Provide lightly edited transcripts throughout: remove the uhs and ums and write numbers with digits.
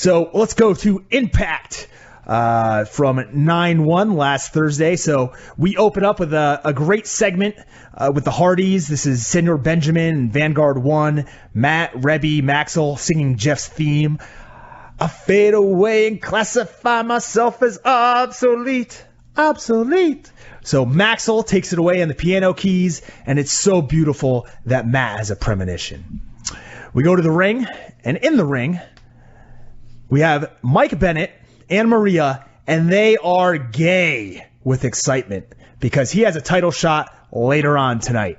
So let's go to Impact from 9/1 last Thursday. So we open up with a great segment with the Hardys. This is Senor Benjamin and Vanguard 1, Matt, Rebby, Maxwell singing Jeff's theme. I fade away and classify myself as obsolete. Obsolete. So Maxwell takes it away on the piano keys, and it's so beautiful that Matt has a premonition. We go to the ring, and in the ring, we have Mike Bennett and Maria, and they are gay with excitement because he has a title shot later on tonight.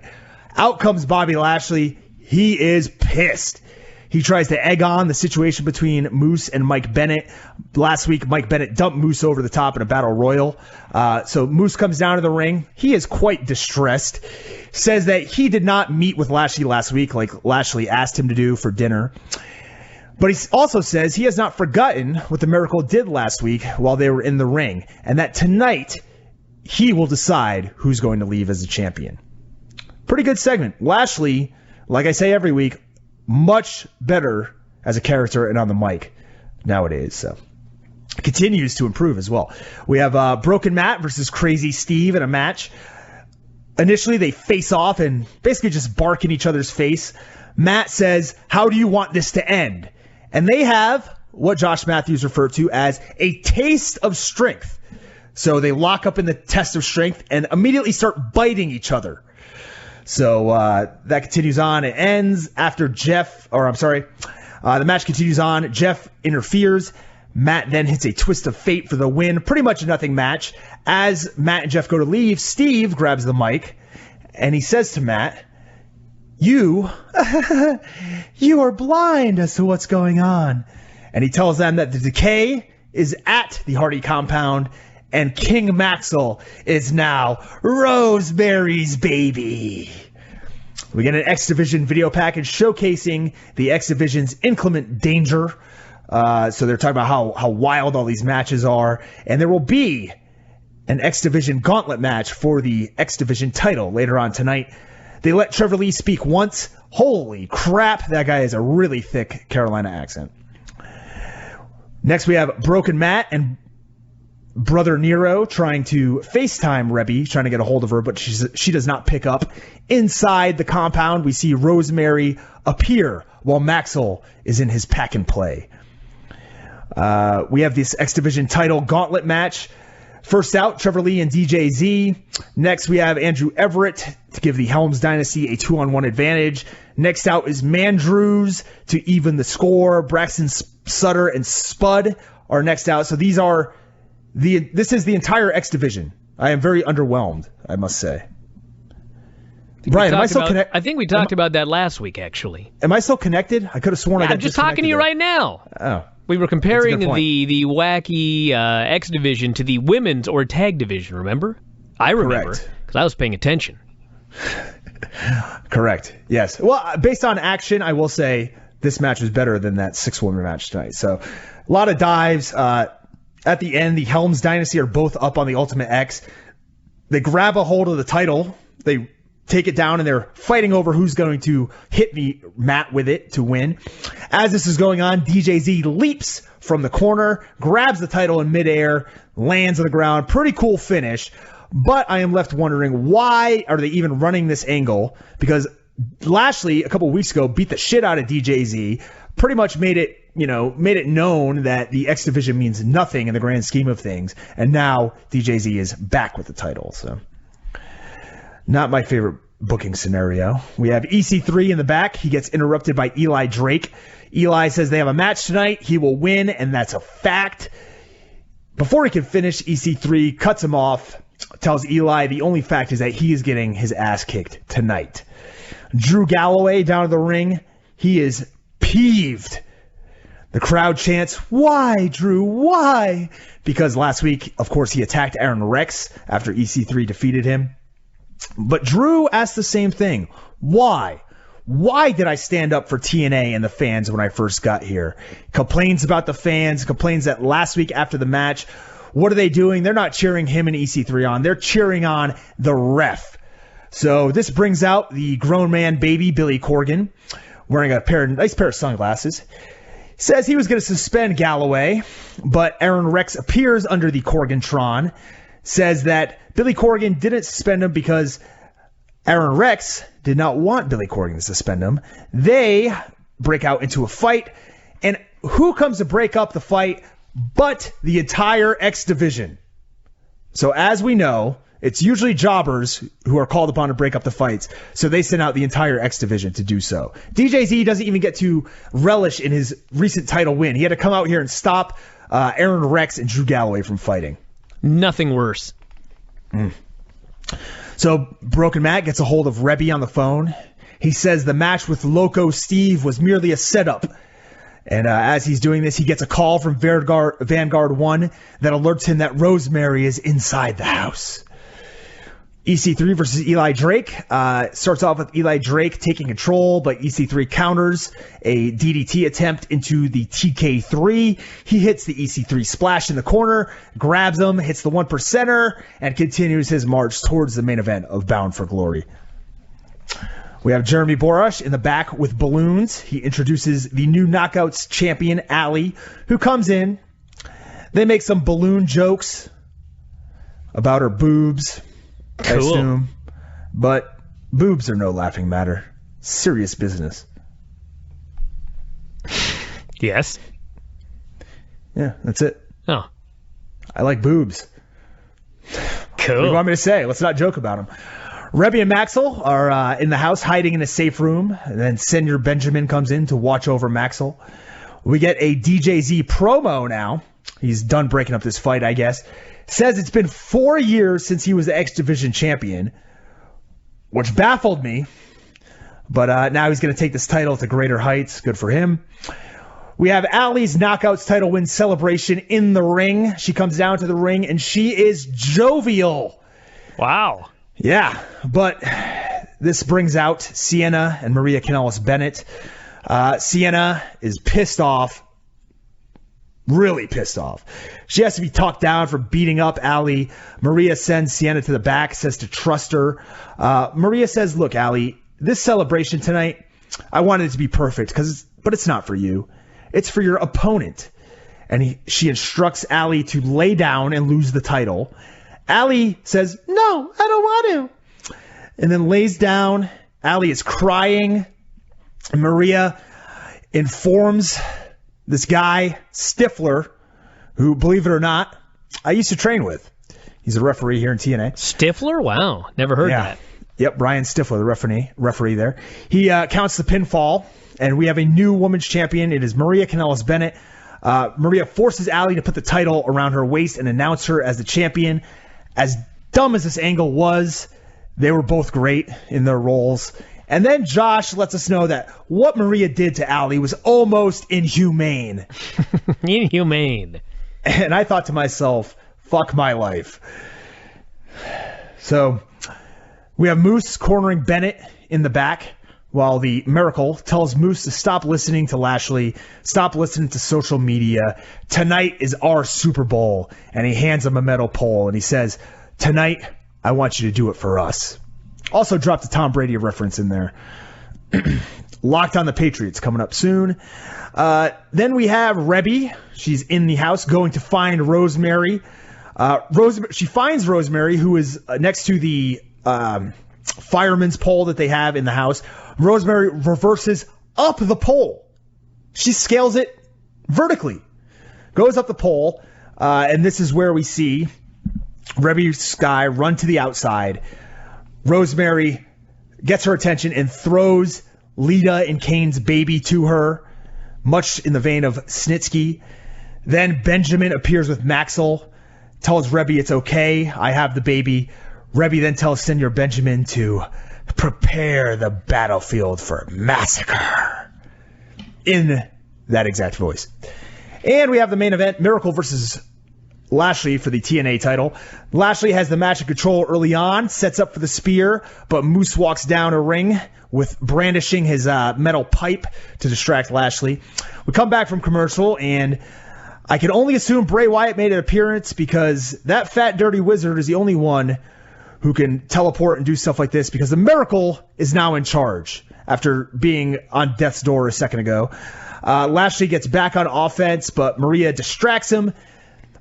Out comes Bobby Lashley. He is pissed. He tries to egg on the situation between Moose and Mike Bennett. Last week, Mike Bennett dumped Moose over the top in a battle royal. So Moose comes down to the ring. He is quite distressed. Says that he did not meet with Lashley last week like Lashley asked him to do for dinner. But he also says he has not forgotten what the Miracle did last week while they were in the ring. And that tonight, he will decide who's going to leave as the champion. Pretty good segment. Lashley, like I say every week, much better as a character and on the mic nowadays. So continues to improve as well. We have Broken Matt versus Crazy Steve in a match. Initially, they face off and basically just bark in each other's face. Matt says, "How do you want this to end?" And they have what Josh Matthews referred to as a taste of strength. So they lock up in the test of strength and immediately start biting each other. So that continues on. It ends after the match continues on. Jeff interferes. Matt then hits a twist of fate for the win. Pretty much a nothing match. As Matt and Jeff go to leave, Steve grabs the mic and he says to Matt, You are blind as to what's going on. And he tells them that the Decay is at the Hardy compound and King Maxwell is now Rosemary's baby. We get an X Division video package showcasing the X Division's inclement danger. So they're talking about how wild all these matches are. And there will be an X Division gauntlet match for the X Division title later on tonight. They let Trevor Lee speak once. Holy crap, that guy has a really thick Carolina accent. Next we have Broken Matt and Brother Nero trying to FaceTime Rebby, trying to get a hold of her, but she does not pick up. Inside the compound, we see Rosemary appear while Maxwell is in his pack and play. We have this X Division title gauntlet match. First out, Trevor Lee and DJZ. Next, we have Andrew Everett to give the Helms Dynasty a 2-on-1 advantage. Next out is Mandrews to even the score. Braxton Sutter and Spud are next out. So this is the entire X Division. I am very underwhelmed, I must say. Brian, am I still connected? I think we talked about that last week, actually. Am I still connected? I could have sworn I got I'm just talking to you right now. Oh. We were comparing the wacky X Division to the women's or tag division, remember? I remember, because I was paying attention. Correct, yes. Well, based on action, I will say this match was better than that 6-woman match tonight. So, a lot of dives. At the end, the Helms Dynasty are both up on the Ultimate X. They grab a hold of the title. They take it down, and they're fighting over who's going to hit Matt with it to win. As this is going on, DJZ leaps from the corner, grabs the title in midair, lands on the ground. Pretty cool finish. But I am left wondering, why are they even running this angle? Because Lashley, a couple weeks ago, beat the shit out of DJZ, pretty much made it known that the X Division means nothing in the grand scheme of things. And now DJZ is back with the title. So, not my favorite booking scenario. We have EC3 in the back. He gets interrupted by Eli Drake. Eli says they have a match tonight. He will win, and that's a fact. Before he can finish, EC3 cuts him off, tells Eli the only fact is that he is getting his ass kicked tonight. Drew Galloway down to the ring. He is peeved. The crowd chants, "Why, Drew, why?" Because last week, of course, he attacked Aron Rex after EC3 defeated him. But Drew asked the same thing. Why? Why did I stand up for TNA and the fans when I first got here? Complains about the fans, complains that last week after the match, what are they doing? They're not cheering him and EC3 on. They're cheering on the ref. So this brings out the grown man baby, Billy Corgan, wearing a nice pair of sunglasses. says he was going to suspend Galloway, but Aron Rex appears under the Corgan-tron, says that Billy Corgan didn't suspend him because Aron Rex did not want Billy Corgan to suspend him. They break out into a fight, and who comes to break up the fight but the entire X division? So as we know, it's usually jobbers who are called upon to break up the fights, so they send out the entire X division to do so. DJZ doesn't even get to relish in his recent title win. He had to come out here and stop Aron Rex and Drew Galloway from fighting. Nothing worse. So Broken Matt gets a hold of Rebby on the phone. He says the match with Loco Steve was merely a setup. And as he's doing this, he gets a call from Vanguard 1 that alerts him that Rosemary is inside the house. EC3 versus Eli Drake. Starts off with Eli Drake taking control, but EC3 counters a DDT attempt into the TK3. He hits the EC3 splash in the corner, grabs him, hits the 1%er, and continues his march towards the main event of Bound for Glory. We have Jeremy Borash in the back with balloons. He introduces the new Knockouts champion, Allie, who comes in. They make some balloon jokes about her boobs. Cool. I assume. But boobs are no laughing matter. Serious business. Yes. Yeah, that's it. Oh. I like boobs. Cool. What do you want me to say? Let's not joke about them. Rebby and Maxwell are in the house hiding in a safe room. And then Senior Benjamin comes in to watch over Maxwell. We get a DJZ promo now. He's done breaking up this fight, I guess. Says it's been 4 years since he was the X Division champion, which baffled me. But now he's going to take this title to greater heights. Good for him. We have Allie's Knockouts title win celebration in the ring. She comes down to the ring, and she is jovial. Wow. Yeah, but this brings out Sienna and Maria Kanellis Bennett. Sienna is pissed off. Really pissed off. She has to be talked down for beating up Allie. Maria sends Sienna to the back, says to trust her. Maria says, look, Allie, this celebration tonight, I wanted it to be perfect, but it's not for you. It's for your opponent. And she instructs Allie to lay down and lose the title. Allie says, no, I don't want to. And then lays down. Allie is crying. And Maria informs this guy, Stifler, who, believe it or not, I used to train with. He's a referee here in TNA. Stifler? Wow. Never heard that. Yep, Brian Stifler, the referee there. He counts the pinfall, and we have a new women's champion. It is Maria Kanellis Bennett. Maria forces Allie to put the title around her waist and announce her as the champion. As dumb as this angle was, they were both great in their roles. And then Josh lets us know that what Maria did to Allie was almost inhumane. Inhumane. And I thought to myself, fuck my life. So we have Moose cornering Bennett in the back while the Miracle tells Moose to stop listening to Lashley, stop listening to social media. Tonight is our Super Bowl. And he hands him a metal pole and he says, tonight, I want you to do it for us. Also dropped a Tom Brady reference in there. Locked on the Patriots coming up soon. Then we have Rebby. She's in the house going to find Rosemary. She finds Rosemary, who is next to the fireman's pole that they have in the house. Rosemary reverses up the pole. She scales it vertically. Goes up the pole. And this is where we see Rebby Sky run to the outside. Rosemary gets her attention and throws Lita and Kane's baby to her, much in the vein of Snitsky. Then Benjamin appears with Maxwell, tells Rebby it's okay, I have the baby. Rebby then tells Senior Benjamin to prepare the battlefield for massacre. In that exact voice. And we have the main event, Miracle versus Lashley for the TNA title. Lashley has the match in control early on, sets up for the spear, but Moose walks down a ring with brandishing his metal pipe to distract Lashley. We come back from commercial, and I can only assume Bray Wyatt made an appearance because that fat, dirty wizard is the only one who can teleport and do stuff like this because the Miracle is now in charge. after being on death's door a second ago. Lashley gets back on offense, but Maria distracts him.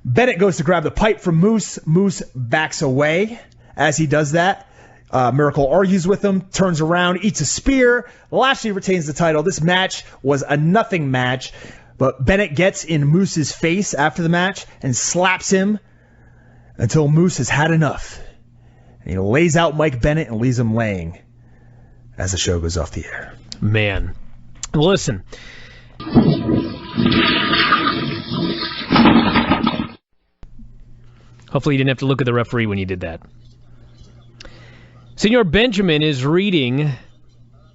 Bennett goes to grab the pipe from Moose. Moose backs away as he does that. Miracle argues with him, turns around, eats a spear. Lashley retains the title. This match was a nothing match, but Bennett gets in Moose's face after the match and slaps him until Moose has had enough. And he lays out Mike Bennett and leaves him laying as the show goes off the air. Man. Listen. Hopefully you didn't have to look at the referee when you did that. Senor Benjamin is reading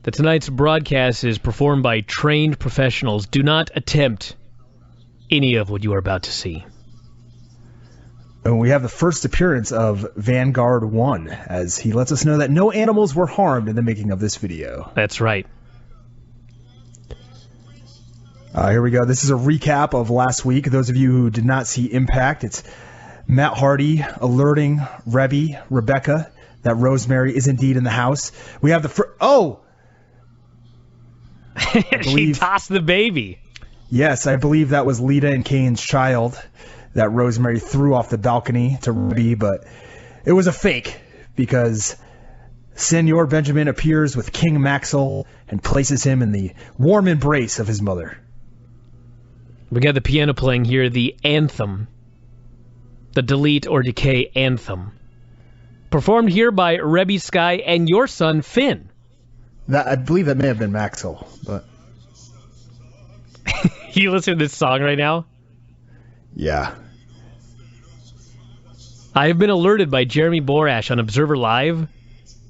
that tonight's broadcast is performed by trained professionals. Do not attempt any of what you are about to see. And we have the first appearance of Vanguard 1, as he lets us know that no animals were harmed in the making of this video. That's right. Here we go. This is a recap of last week. Those of you who did not see Impact, it's Matt Hardy alerting Rebecca that Rosemary is indeed in the house. We have the she tossed the baby. Yes, I believe that was Lita and Kane's child that Rosemary threw off the balcony to Rebby, but it was a fake because Senor Benjamin appears with King Maxwell and places him in the warm embrace of his mother. We got the piano playing here, the anthem. The Delete or Decay anthem. Performed here by Rebby Sky and your son, Finn. I believe that may have been Maxwell, but... You listen to this song right now? Yeah. I have been alerted by Jeremy Borash on Observer Live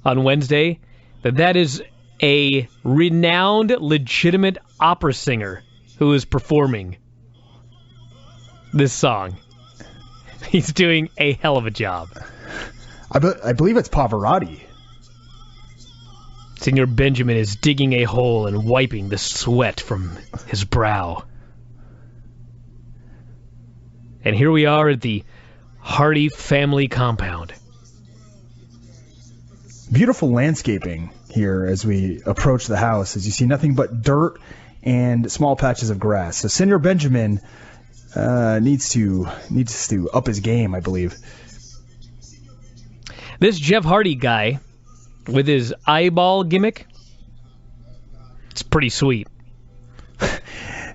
on Wednesday that is a renowned, legitimate opera singer who is performing this song. He's doing a hell of a job. I believe it's Pavarotti. Senor Benjamin is digging a hole and wiping the sweat from his brow. And here we are at the Hardy family compound. Beautiful landscaping here as we approach the house, as you see nothing but dirt and small patches of grass. So Senor Benjamin needs to up his game, I believe. This Jeff Hardy guy with his eyeball gimmick, it's pretty sweet.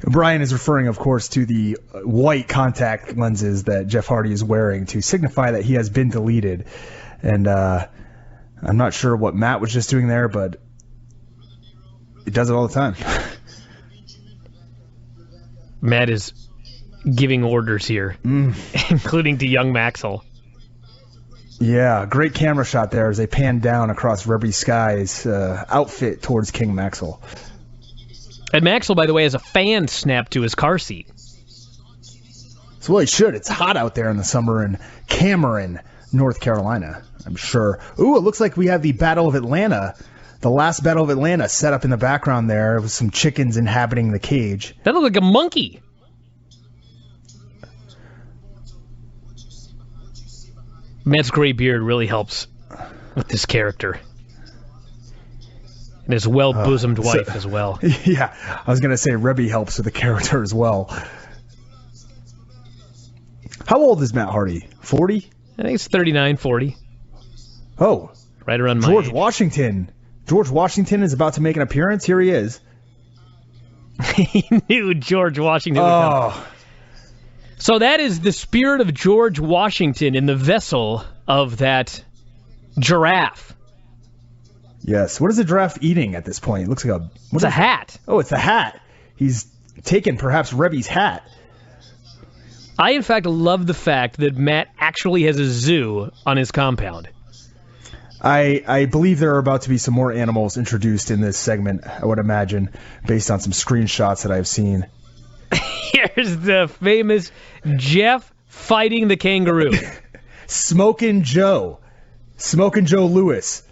Bryan is referring, of course, to the white contact lenses that Jeff Hardy is wearing to signify that he has been deleted. And I'm not sure what Matt was just doing there, but it does it all the time. Matt is giving orders here, including to young Maxwell. Yeah, great camera shot there as they pan down across Rebby Sky's outfit towards King Maxwell. And Maxwell, by the way, has a fan snapped to his car seat. So, well, he should. It's hot out there in the summer in Cameron, North Carolina, I'm sure. Ooh, it looks like we have the Battle of Atlanta, the last Battle of Atlanta set up in the background there with some chickens inhabiting the cage. That looked like a monkey. Matt's gray beard really helps with this character. And his well-bosomed wife as well. Yeah, I was going to say Rebby helps with the character as well. How old is Matt Hardy? 40? I think it's 39, 40. Oh. Right around my George age. Washington. George Washington is about to make an appearance. Here he is. He knew George Washington would come. So that is the spirit of George Washington in the vessel of that giraffe. Yes. What is the giraffe eating at this point? It looks like a hat. Oh, it's the hat. He's taken perhaps Rebby's hat. I, in fact, love the fact that Matt actually has a zoo on his compound. I believe there are about to be some more animals introduced in this segment, I would imagine, based on some screenshots that I've seen. Here's the famous Jeff fighting the kangaroo. Smokin' Joe Lewis.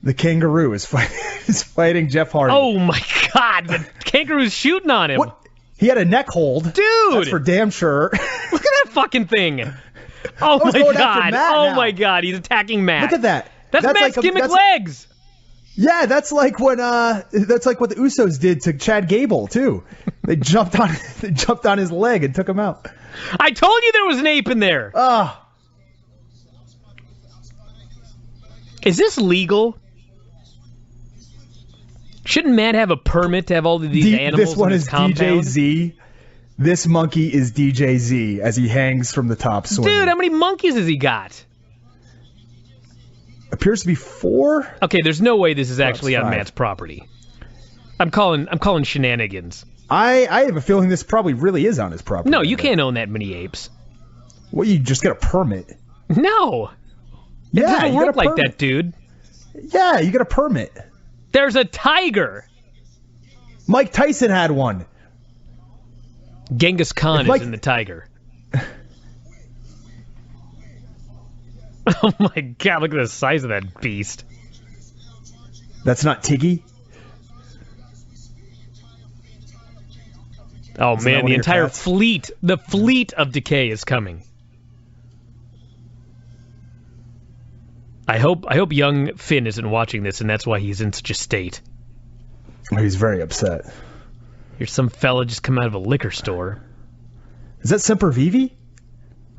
The kangaroo is fighting Jeff Hardy. Oh, my God. The kangaroo's shooting on him. What? He had a neck hold. Dude. That's for damn sure. Look at that fucking thing. Oh, my God. Oh, my God. He's attacking Matt. Look at that. That's Matt's gimmick legs. Yeah, that's like what the Usos did to Chad Gable too. They jumped on his leg and took him out. I told you there was an ape in there. Is this legal? Shouldn't Matt have a permit to have all of these animals in his compound? This one is DJ Z. This monkey is DJ Z as he hangs from the top swinging. Dude, how many monkeys has he got? Appears to be 4. Okay, there's no way this is actually on Matt's property. I'm calling shenanigans. I have a feeling this probably really is on his property. No, you can't own that many apes. Well, you just get a permit. No. It doesn't work like that, dude. Yeah, you get a permit. There's a tiger. Mike Tyson had one. Genghis Khan is in the tiger. Oh my God, look at the size of that beast. That's not Tiggy? Oh man, the entire fleet of Decay is coming. I hope young Finn isn't watching this, and that's why he's in such a state. He's very upset. Here's some fella just come out of a liquor store. Is that Semper Vivi?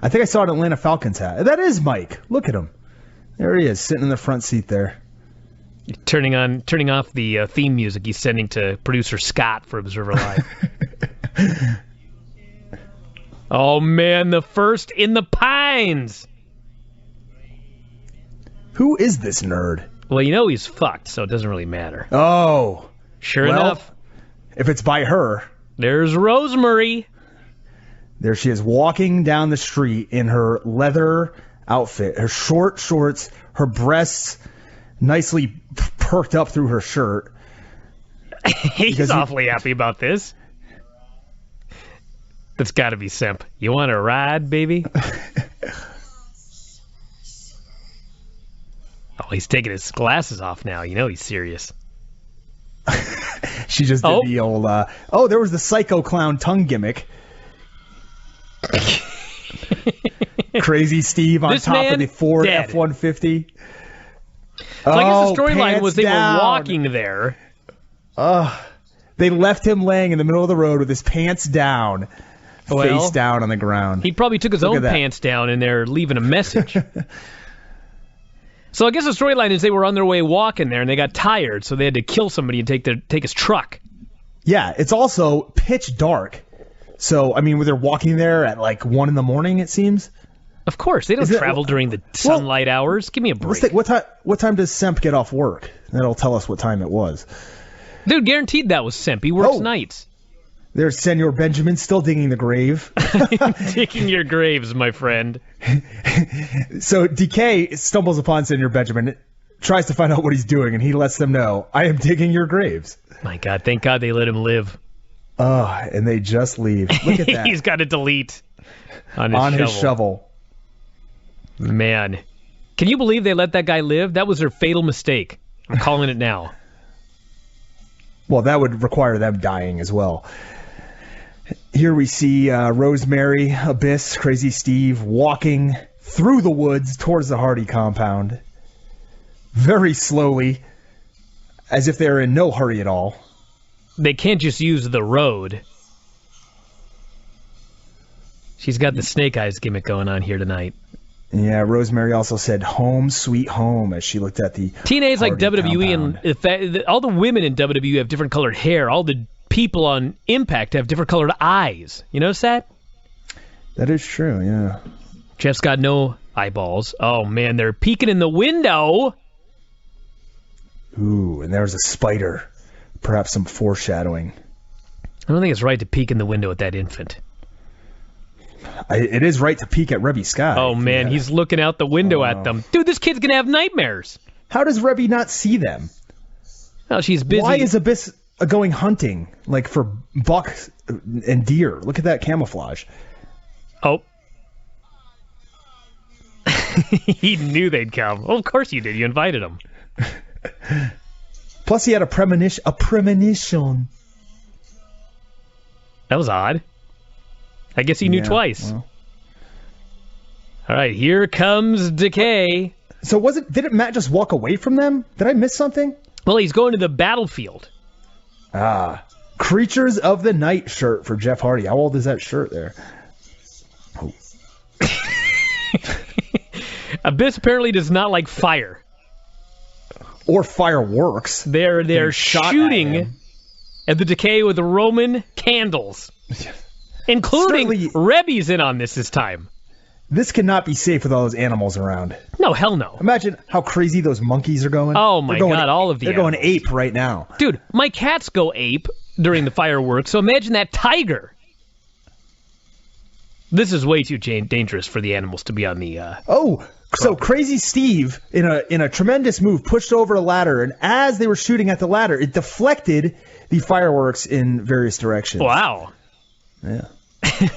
I think I saw an Atlanta Falcons hat. That is Mike. Look at him. There he is, sitting in the front seat there. Turning off the theme music he's sending to producer Scott for Observer Live. Oh man, the first in the Pines. Who is this nerd? Well, you know he's fucked, so it doesn't really matter. Oh. Sure enough. If it's by her. There's Rosemary. There she is, walking down the street in her leather outfit, her short shorts, her breasts nicely perked up through her shirt. He's awfully happy about this. That's got to be simp. You want to ride, baby? Oh, he's taking his glasses off now. You know he's serious. She just did the old, there was the psycho clown tongue gimmick. Crazy Steve on top of the Ford F-150. So I guess the storyline was they were walking there. They left him laying in the middle of the road with his pants down, face down on the ground. He probably took his own pants down and they're leaving a message. So I guess the storyline is they were on their way walking there and they got tired, so they had to kill somebody and take his truck. Yeah, it's also pitch dark. So, I mean, they're walking there at like 1 a.m, it seems? Of course. They don't travel during the sunlight hours. Give me a break. What time does Semp get off work? That'll tell us what time it was. Dude, guaranteed that was Semp. He works nights. There's Senor Benjamin still digging the grave. Digging your graves, my friend. So Decay stumbles upon Senor Benjamin, tries to find out what he's doing, and he lets them know, I am digging your graves. My God, thank God they let him live. And they just leave. Look at that. He's got to delete on his shovel. Man. Can you believe they let that guy live? That was their fatal mistake. I'm calling it now. Well, that would require them dying as well. Here we see Rosemary, Abyss, Crazy Steve walking through the woods towards the Hardy compound. Very slowly, as if they're in no hurry at all. They can't just use the road. She's got the Snake Eyes gimmick going on here tonight. Yeah, Rosemary also said home sweet home as she looked at the TNA's like WWE compound. And all the women in WWE have different colored hair. All the people on Impact have different colored eyes. You notice that? That is true, yeah. Jeff's got no eyeballs. Oh, man, they're peeking in the window. Ooh, and there's a spider. Perhaps some foreshadowing. I don't think it's right to peek in the window at that infant. It is right to peek at Rebby Scott. Oh, man, he's looking out the window at them. Dude, this kid's going to have nightmares. How does Rebby not see them? Oh, she's busy. Why is Abyss going hunting, like for bucks and deer? Look at that camouflage. Oh. He knew they'd come. Well, of course you did. You invited him. Plus, he had a premonition. That was odd. I guess he knew twice. Well. All right, here comes Decay. So didn't Matt just walk away from them? Did I miss something? Well, he's going to the battlefield. Creatures of the Night shirt for Jeff Hardy. How old is that shirt there? Oh. Abyss apparently does not like fire. Or fireworks. They're shooting at the Decay with Roman candles. Including Rebby's in on this time. This cannot be safe with all those animals around. No, hell no. Imagine how crazy those monkeys are going. Oh my God, all of the They're animals. going ape right now. Dude, my cats go ape during the fireworks, so imagine that tiger. This is way too dangerous for the animals to be on the... So Crazy Steve, in a tremendous move, pushed over a ladder, and as they were shooting at the ladder, it deflected the fireworks in various directions. Wow. Yeah.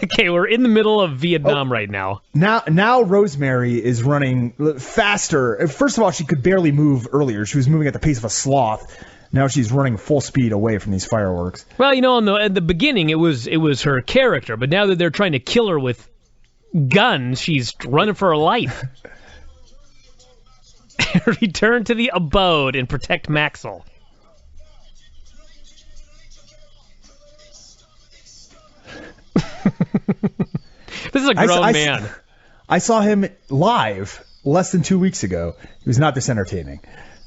Okay, we're in the middle of Vietnam right now. Now Rosemary is running faster. First of all, she could barely move earlier. She was moving at the pace of a sloth. Now she's running full speed away from these fireworks. Well, at the beginning it was her character, but now that they're trying to kill her with guns, she's running for her life. Return to the abode and protect Maxwell. This is a grown man. I saw him live less than 2 weeks ago. He was not this entertaining.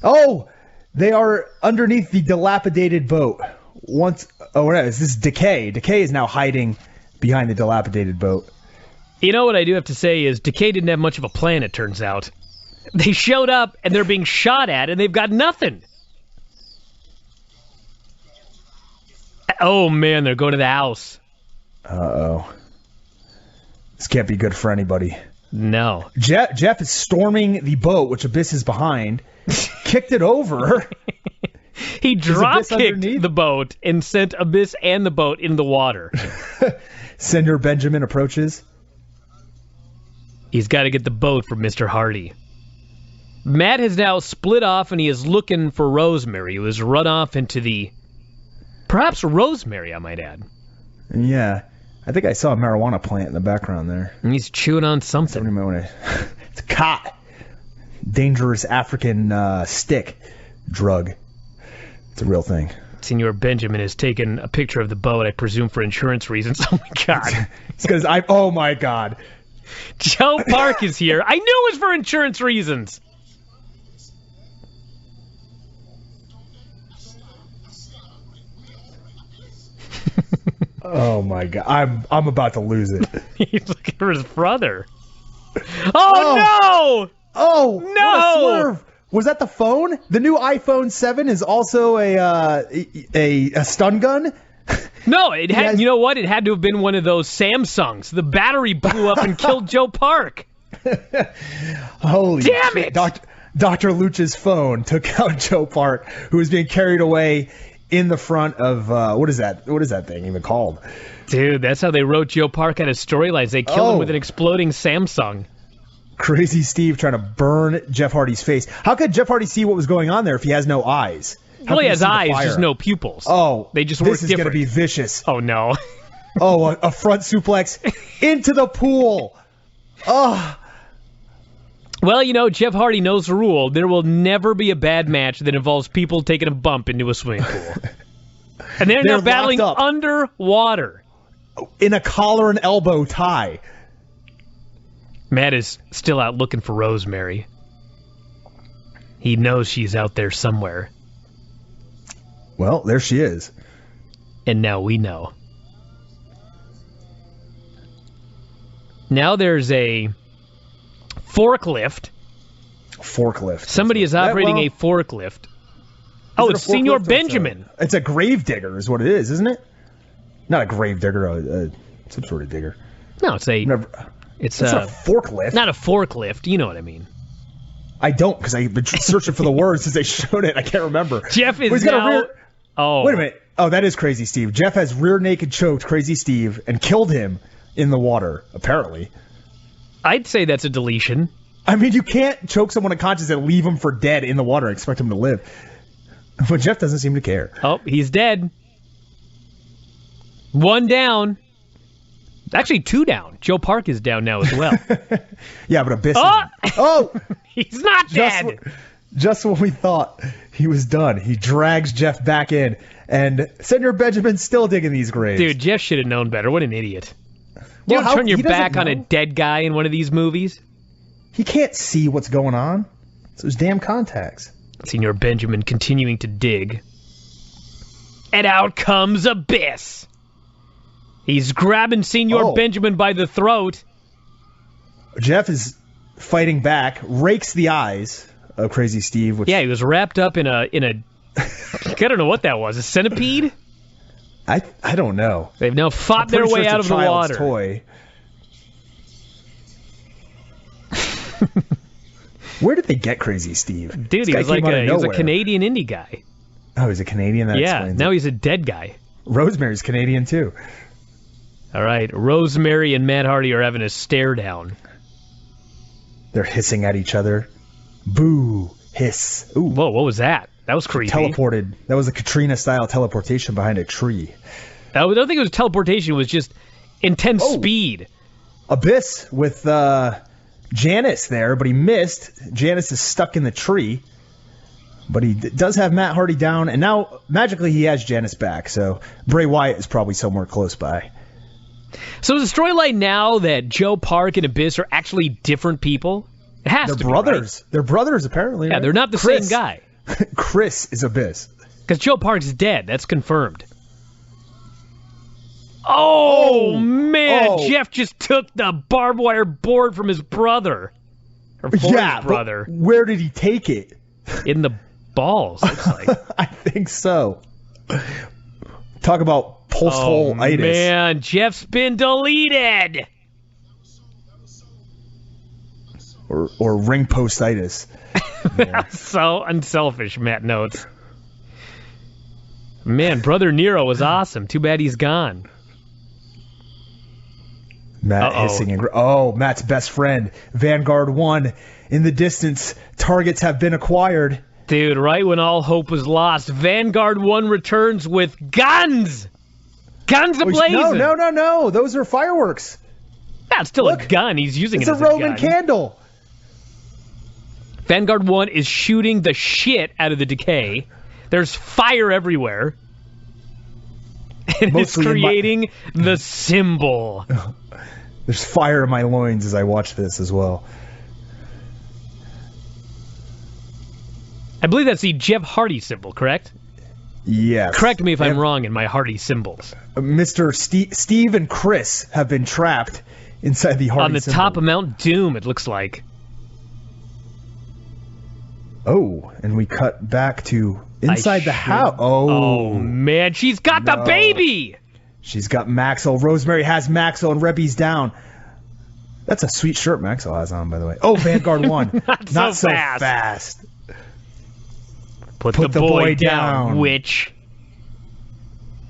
Oh, they are underneath the dilapidated boat. This is Decay. Decay is now hiding behind the dilapidated boat. You know what I do have to say is Decay didn't have much of a plan, it turns out. They showed up, and they're being shot at, and they've got nothing. Oh, man, they're going to the house. Uh-oh. This can't be good for anybody. No. Jeff is storming the boat, which Abyss is behind. Kicked it over. He drop-kicked the boat and sent Abyss and the boat in the water. Senor Benjamin approaches. He's got to get the boat from Mr. Hardy. Matt has now split off, and he is looking for Rosemary, who has run off into the... Perhaps Rosemary, I might add. Yeah. I think I saw a marijuana plant in the background there. And he's chewing on something. Somebody might want to... It's a cot. Dangerous African stick drug. It's a real thing. Senor Benjamin has taken a picture of the boat, I presume for insurance reasons. Oh, my God. It's because oh, my God. Joe Park is here. I knew it was for insurance reasons. Oh my God! I'm about to lose it. He's looking for his brother. Oh no! Oh no! What a swerve! Was that the phone? The new iPhone 7 is also a stun gun. No, it had. You know what? It had to have been one of those Samsungs. The battery blew up and killed Joe Park. Holy damn shit. it! Dr. Luch's phone took out Joe Park, who was being carried away in the front of what is that thing even called? Dude, that's how they wrote Joe Park out of storylines. They killed him with an exploding Samsung. Crazy Steve trying to burn Jeff Hardy's face. How could Jeff Hardy see what was going on there if he has no eyes? Well, he has eyes, just no pupils. Oh, they just work different. This is going to be vicious. Oh no! A front suplex into the pool. Oh. Well, Jeff Hardy knows the rule. There will never be a bad match that involves people taking a bump into a swimming pool. And they're now battling underwater. In a collar and elbow tie. Matt is still out looking for Rosemary. He knows she's out there somewhere. Well, there she is. And now we know. Now there's a... forklift. Somebody is operating a forklift. Oh, it's Senor Benjamin. It's a grave digger is what it is, isn't it? Not a grave digger, some sort of digger. No, it's not a forklift. Not a forklift, you know what I mean. I don't, because I've been searching for the words since they showed it. I can't remember. Jeff is Oh. Wait a minute. Oh, that is Crazy Steve. Jeff has rear naked choked Crazy Steve and killed him in the water, apparently. I'd say that's a deletion. I mean, you can't choke someone unconscious and leave him for dead in the water and expect him to live. But Jeff doesn't seem to care. Oh, he's dead. One down. Actually, two down. Joe Park is down now as well. Yeah, but Abyss Oh! Oh! He's not dead. just when we thought he was done, he drags Jeff back in, and Senor Benjamin's still digging these graves. Dude, Jeff should have known better. What an idiot. You don't turn your back on a dead guy in one of these movies? He can't see what's going on. It's those damn contacts. Senor Benjamin continuing to dig. And out comes Abyss. He's grabbing Senor Benjamin by the throat. Jeff is fighting back, rakes the eyes of Crazy Steve. Yeah, he was wrapped up in a I don't know what that was. A centipede? I don't know. They've now fought their way out of the water. Toy. Where did they get Crazy Steve? Dude, he was a Canadian indie guy. Oh, he's a Canadian? That explains now it. He's a dead guy. Rosemary's Canadian, too. All right, Rosemary and Matt Hardy are having a stare down. They're hissing at each other. Boo. Hiss. Ooh. Whoa, what was that? That was creepy. Teleported. That was a Katrina-style teleportation behind a tree. I don't think it was teleportation. It was just intense speed. Abyss with Janice there, but he missed. Janice is stuck in the tree. But he does have Matt Hardy down, and now, magically, he has Janice back, so Bray Wyatt is probably somewhere close by. So is the storyline now that Joe Park and Abyss are actually different people? It has to be, brothers. Right? They're brothers, apparently. Yeah, right? They're not the same guy. Chris is Abyss. Because Joe Park's dead. That's confirmed. Oh, man. Jeff just took the barbed wire board from his brother. Or his brother. But where did he take it? In the balls, looks like. I think so. Talk about post-hole-itis. Man, Jeff's been deleted. Or ring post-itis. Yeah. So unselfish, Matt notes. Man, Brother Nero was awesome. Too bad he's gone. Matt hissing and Matt's best friend, Vanguard 1. In the distance, targets have been acquired. Dude, right when all hope was lost, Vanguard 1 returns with guns! Guns ablazing! No. Those are fireworks. That's still a gun. He's using it as a gun. It's a Roman candle. Vanguard 1 is shooting the shit out of the Decay. There's fire everywhere. And it's creating the symbol. There's fire in my loins as I watch this as well. I believe that's the Jeff Hardy symbol, correct? Yes. Correct me if I'm wrong in my Hardy symbols. Mr. Steve and Chris have been trapped inside the Hardy on the symbol. top of Mount Doom, it looks like. Oh, and we cut back to inside the house. Oh, man, she's got the baby! She's got Maxwell. Rosemary has Maxwell, and Rebby's down. That's a sweet shirt Maxwell has on, by the way. Oh, Vanguard 1. Not so fast. Put the boy down, witch.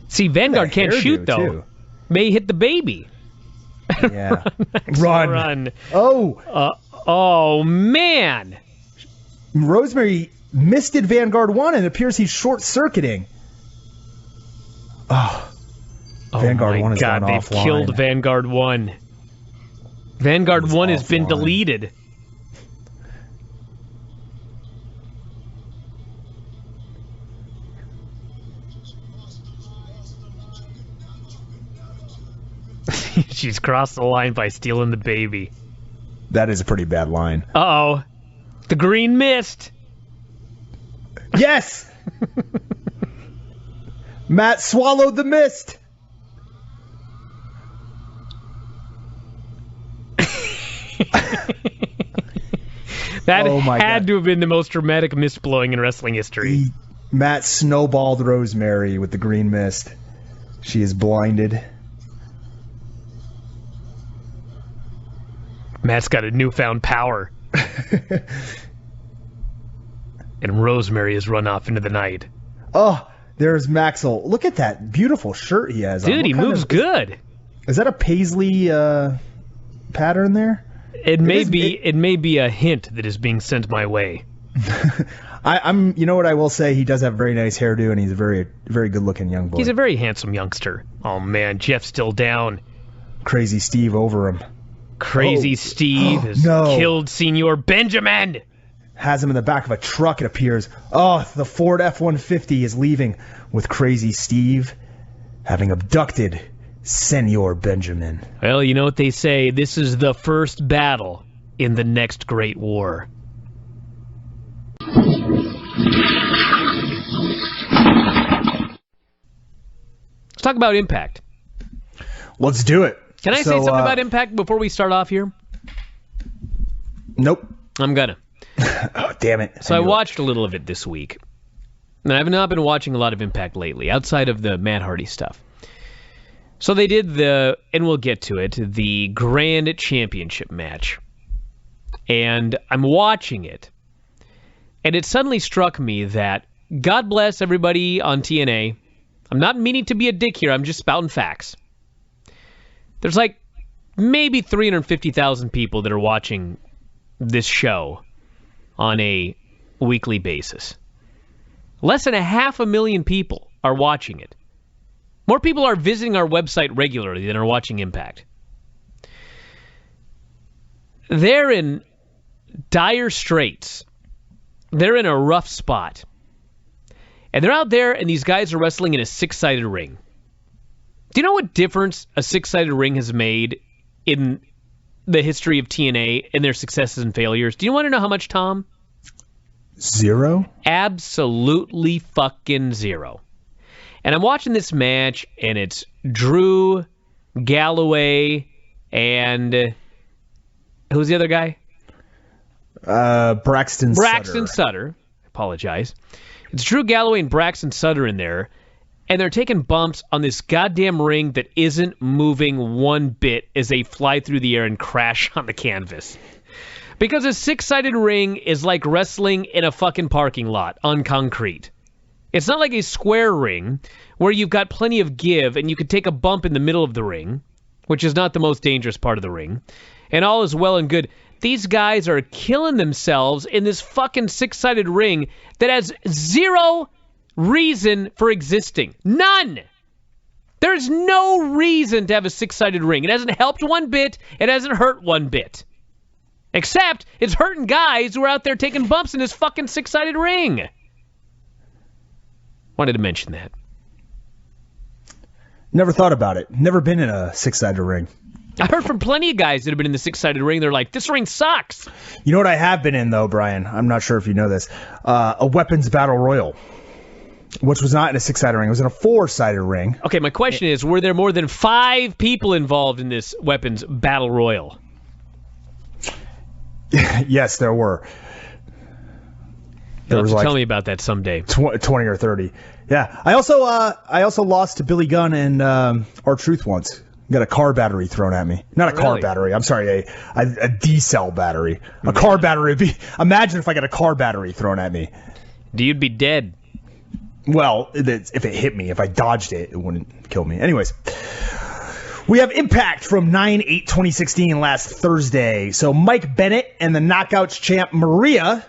See, Vanguard can't shoot, though. Too. May hit the baby. Yeah. Run. Oh, man. Rosemary misted Vanguard 1, and it appears he's short-circuiting. Vanguard 1 is gone offline. They've killed Vanguard 1. Vanguard 1 has been deleted. She's crossed the line by stealing the baby. That is a pretty bad line. Uh-oh. The green mist. Yes! Matt swallowed the mist. That had to have been the most dramatic mist blowing in wrestling history. Matt snowballed Rosemary with the green mist. She is blinded. Matt's got a newfound power. And Rosemary has run off into the night. Oh, there's Maxwell. Look at that beautiful shirt he has on. Dude, he moves good. Is that a paisley pattern there? It may be a hint that is being sent my way. You know what I will say? He does have a very nice hairdo, and he's a very, very good-looking young boy. He's a very handsome youngster. Oh, man, Jeff's still down. Crazy Steve over him. Crazy Steve has killed Senor Benjamin. has him in the back of a truck, it appears. Oh, the Ford F-150 is leaving with Crazy Steve, having abducted Senor Benjamin. Well, you know what they say. This is the first battle in the next great war. Let's talk about Impact. Let's do it. Can I say something about Impact before we start off here? Nope. I'm gonna. Oh, damn it. So I watched a little of it this week. And I've not been watching a lot of Impact lately, outside of the Matt Hardy stuff. So they did and we'll get to it, the Grand Championship match. And I'm watching it. And it suddenly struck me that, God bless everybody on TNA. I'm not meaning to be a dick here, I'm just spouting facts. There's like maybe 350,000 people that are watching this show on a weekly basis. Less than 500,000 people are watching it. More people are visiting our website regularly than are watching Impact. They're in dire straits. They're in a rough spot. And they're out there, and these guys are wrestling in a six-sided ring. Do you know what difference a six-sided ring has made in the history of TNA and their successes and failures? Do you want to know how much, Tom? 0? Absolutely fucking 0. And I'm watching this match, and it's Drew, Galloway, and who's the other guy? Braxton Sutter. Apologize. It's Drew Galloway and Braxton Sutter in there, and they're taking bumps on this goddamn ring that isn't moving one bit as they fly through the air and crash on the canvas. Because a six-sided ring is like wrestling in a fucking parking lot on concrete. It's not like a square ring where you've got plenty of give and you could take a bump in the middle of the ring, which is not the most dangerous part of the ring, and all is well and good. These guys are killing themselves in this fucking six-sided ring that has zero reason for existing. None! There's no reason to have a six-sided ring. It hasn't helped one bit. It hasn't hurt one bit. Except it's hurting guys who are out there taking bumps in this fucking six-sided ring. Wanted to mention that. Never thought about it. Never been in a six-sided ring. I heard from plenty of guys that have been in the six-sided ring. They're like, this ring sucks. You know what I have been in, though, Brian? I'm not sure if you know this. A weapons battle royal, which was not in a six-sided ring. It was in a four-sided ring. Okay, my question is, were there more than 5 people involved in this weapons battle royal? Yes, there were. You'll have to tell me about that someday. 20 or 30. Yeah. I also lost to Billy Gunn and R-Truth once. Got a car battery thrown at me. Not a car battery. I'm sorry, a D-cell battery. A car battery would be... Imagine if I got a car battery thrown at me. You'd be dead. Well, if it hit me, if I dodged it, it wouldn't kill me. Anyways, we have Impact from 9/8/2016 last Thursday. So Mike Bennett and the Knockouts champ Maria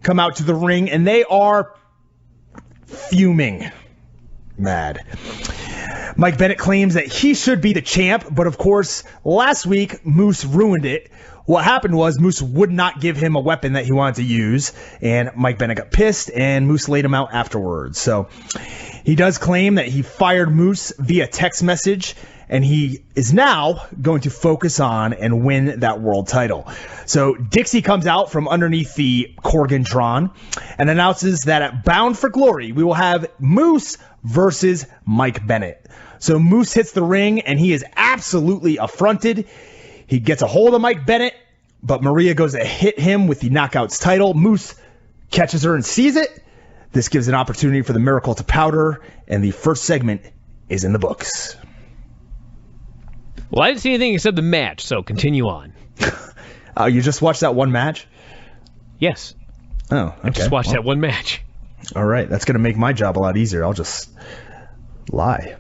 come out to the ring, and they are fuming mad. Mike Bennett claims that he should be the champ, but of course, last week, Moose ruined it. What happened was Moose would not give him a weapon that he wanted to use, and Mike Bennett got pissed, and Moose laid him out afterwards. So he does claim that he fired Moose via text message, and he is now going to focus on and win that world title. So Dixie comes out from underneath the Corgan Tron and announces that at Bound for Glory, we will have Moose versus Mike Bennett. So Moose hits the ring, and he is absolutely affronted. He gets a hold of Mike Bennett, but Maria goes to hit him with the Knockouts title. Moose catches her and sees it. This gives an opportunity for the Miracle to powder, and the first segment is in the books. Well, I didn't see anything except the match, so continue on. You just watched that one match? Yes. Oh, okay. I just watched that one match. All right, that's going to make my job a lot easier. I'll just lie.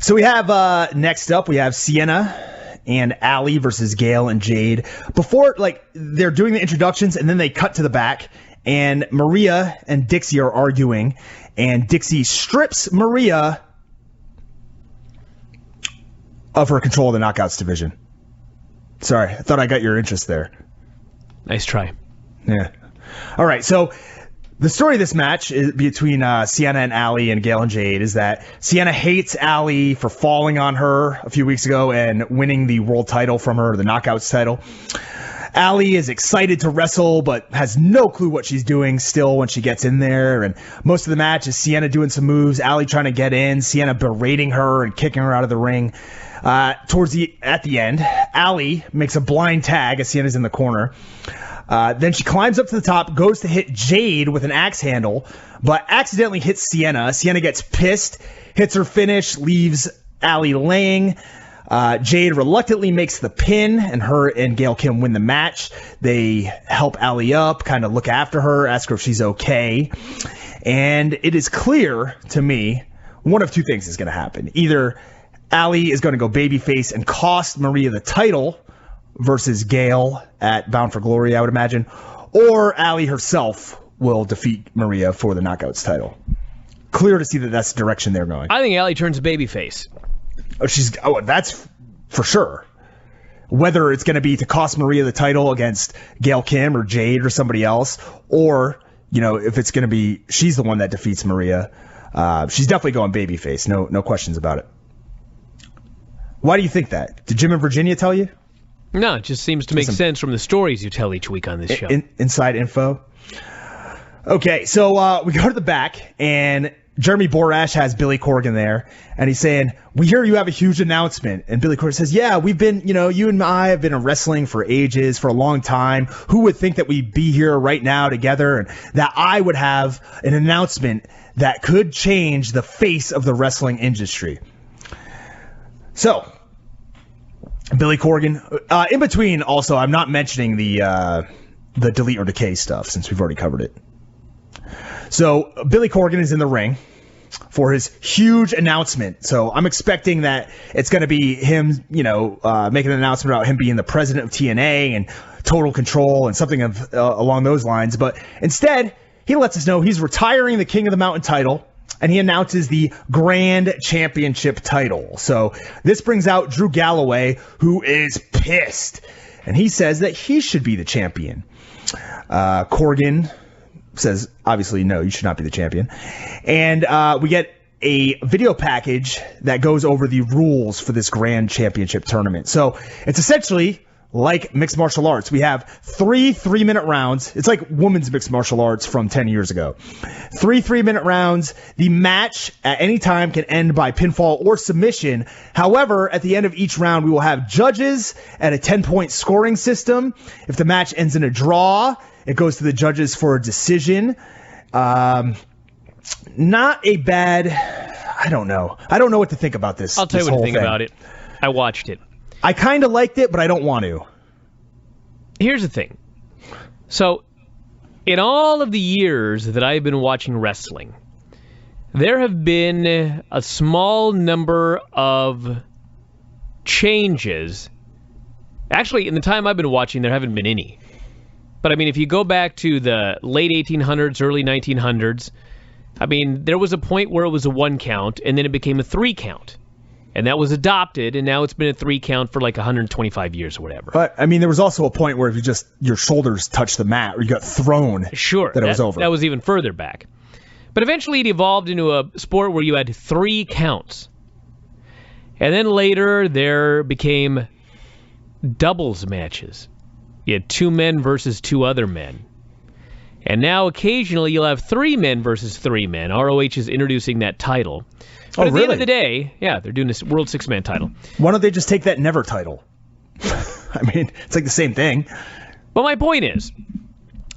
So we have, next up, we have Sienna and Allie versus Gail and Jade. Before, they're doing the introductions, and then they cut to the back, and Maria and Dixie are arguing, and Dixie strips Maria of her control of the Knockouts division. Sorry, I thought I got your interest there. Nice try. Yeah. All right, so the story of this match is between Sienna and Allie and Gail and Jade is that Sienna hates Allie for falling on her a few weeks ago and winning the world title from her, the Knockouts title. Allie is excited to wrestle, but has no clue what she's doing still when she gets in there. And most of the match is Sienna doing some moves, Allie trying to get in, Sienna berating her and kicking her out of the ring. At the end, Allie makes a blind tag as Sienna's in the corner. Then she climbs up to the top, goes to hit Jade with an axe handle, but accidentally hits Sienna. Sienna gets pissed, hits her finish, leaves Allie laying. Jade reluctantly makes the pin, and her and Gail Kim win the match. They help Allie up, kind of look after her, ask her if she's okay. And it is clear to me, one of two things is going to happen. Either Allie is going to go babyface and cost Maria the title versus Gail at Bound for Glory, I would imagine, or Allie herself will defeat Maria for the Knockouts title. Clear to see that that's the direction they're going. I think Allie turns babyface. That's for sure. Whether it's going to be to cost Maria the title against Gail Kim or Jade or somebody else, or if it's going to be she's the one that defeats Maria, she's definitely going babyface. No questions about it. Why do you think that? Did Jim and Virginia tell you? No, it just seems to make sense from the stories you tell each week on this show. Inside info. Okay, so we go to the back, and Jeremy Borash has Billy Corgan there, and he's saying, "We hear you have a huge announcement." And Billy Corgan says, "Yeah, we've been, you and I have been wrestling for ages, for a long time. Who would think that we'd be here right now together, and that I would have an announcement that could change the face of the wrestling industry?" So, Billy Corgan, in between, also, I'm not mentioning the Delete or Decay stuff since we've already covered it. So Billy Corgan is in the ring for his huge announcement. So I'm expecting that it's going to be him, making an announcement about him being the president of TNA and total control and something along those lines. But instead, he lets us know he's retiring the King of the Mountain title, and he announces the Grand Championship title. So this brings out Drew Galloway, who is pissed, and he says that he should be the champion. Corgan says, obviously, no, you should not be the champion. And we get a video package that goes over the rules for this Grand Championship tournament. So it's essentially like mixed martial arts. We have 3 3-minute rounds. It's like women's mixed martial arts from 10 years ago. 3 3-minute rounds. The match at any time can end by pinfall or submission. However, at the end of each round, we will have judges at a 10-point scoring system. If the match ends in a draw, it goes to the judges for a decision. Not a bad... I don't know. I don't know what to think about this. I'll tell you what to think about it. I watched it. I kind of liked it, but I don't want to. Here's the thing. So, in all of the years that I've been watching wrestling, there have been a small number of changes. Actually, in the time I've been watching, there haven't been any. But, I mean, if you go back to the late 1800s, early 1900s, I mean, there was a point where it was a 1 count, and then it became a 3 count. And that was adopted, and now it's been a 3 count for like 125 years or whatever. But, I mean, there was also a point where if your shoulders touched the mat or you got thrown, sure, that it was over. That was even further back. But eventually it evolved into a sport where you had 3 counts. And then later there became doubles matches. You had 2 men versus 2 other men. And now occasionally you'll have 3 men versus 3 men. ROH is introducing that title. But at the end of the day, yeah, they're doing this World 6-Man title. Why don't they just take that Never title? I mean, it's like the same thing. But my point is,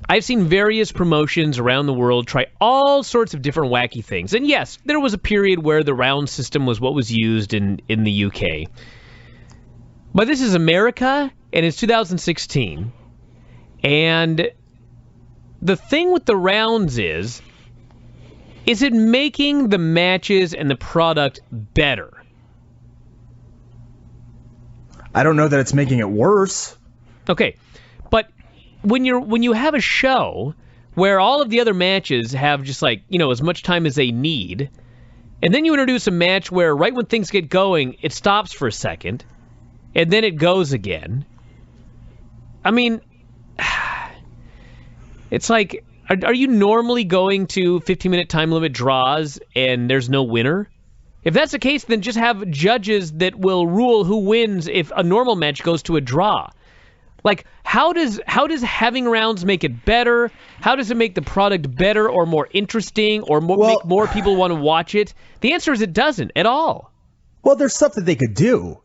I've seen various promotions around the world try all sorts of different wacky things. And yes, there was a period where the round system was what was used in the UK. But this is America, and it's 2016. And the thing with the rounds is it making the matches and the product better? I don't know that it's making it worse. Okay, but when you have a show where all of the other matches have just like, as much time as they need, and then you introduce a match where right when things get going, it stops for a second, and then it goes again. I mean, It's like, are you normally going to 15-minute time limit draws and there's no winner? If that's the case, then just have judges that will rule who wins if a normal match goes to a draw. Like, how does having rounds make it better? How does it make the product better or more interesting or make more people want to watch it? The answer is it doesn't at all. Well, there's stuff that they could do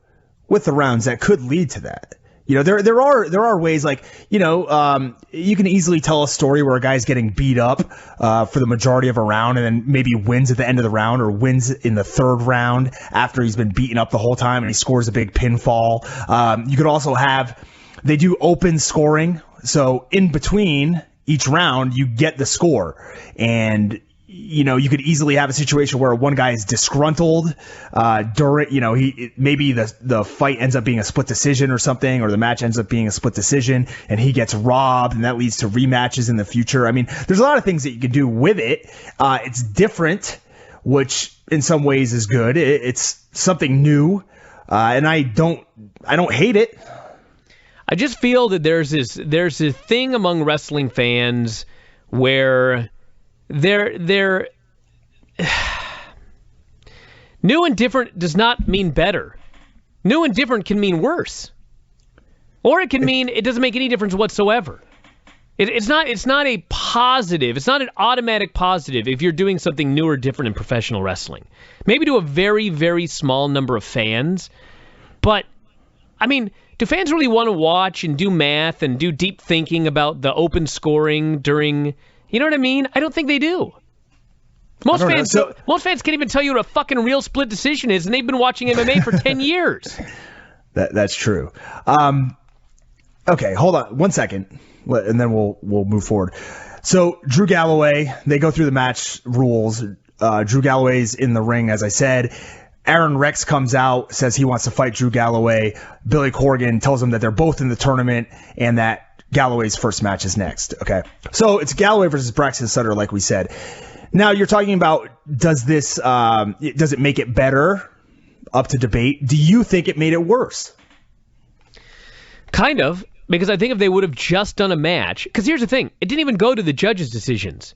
with the rounds that could lead to that. You know, there are ways, like, you know, you can easily tell a story where a guy's getting beat up for the majority of a round and then maybe wins at the end of the round or wins in the third round after he's been beaten up the whole time and he scores a big pinfall. You could also have, they do open scoring. So in between each round, you get the score. And, you know, you could easily have a situation where one guy is disgruntled during, you know, maybe the fight ends up being a split decision or something, or the match ends up being a split decision and he gets robbed and that leads to rematches in the future. I mean, there's a lot of things that you can do with it. It's different, which in some ways is good. It's something new. And I don't hate it. I just feel that there's a thing among wrestling fans where they're new and different does not mean better. New and different can mean worse, or it can mean it doesn't make any difference whatsoever. It's not a positive. It's not an automatic positive if you're doing something new or different in professional wrestling. Maybe to a very, very small number of fans, but I mean, do fans really want to watch and do math and do deep thinking about the open scoring during, you know what I mean? I don't think they do. Most fans can't even tell you what a fucking real split decision is, and they've been watching MMA for 10 years. That's true. Okay, hold on 1 second, and then we'll move forward. So Drew Galloway, they go through the match rules. Drew Galloway's in the ring, as I said. Aron Rex comes out, says he wants to fight Drew Galloway. Billy Corgan tells him that they're both in the tournament and that Galloway's first match is next. Okay, so it's Galloway versus Braxton Sutter, like we said. Now you're talking about, does it make it better? Up to debate. Do you think it made it worse? Kind of, because I think if they would have just done a match, because here's the thing, it didn't even go to the judges' decisions.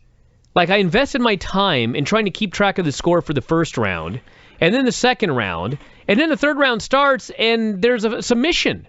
Like, I invested my time in trying to keep track of the score for the first round, and then the second round, and then the third round starts, and there's a submission.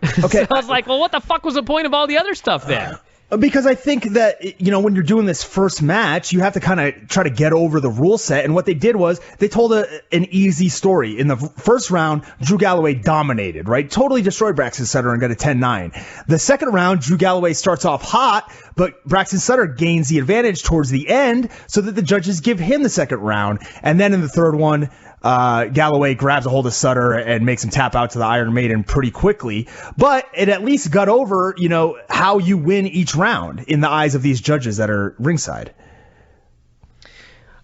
Okay. So I was like, well, what the fuck was the point of all the other stuff then? Because I think that, you know, when you're doing this first match, you have to kind of try to get over the rule set. And what they did was they told an easy story. In the first round, Drew Galloway dominated, right? Totally destroyed Braxton Sutter and got a 10-9. The second round, Drew Galloway starts off hot, but Braxton Sutter gains the advantage towards the end so that the judges give him the second round. And then in the third one, Galloway grabs a hold of Sutter and makes him tap out to the Iron Maiden pretty quickly. But it at least got over, you know, how you win each round in the eyes of these judges that are ringside.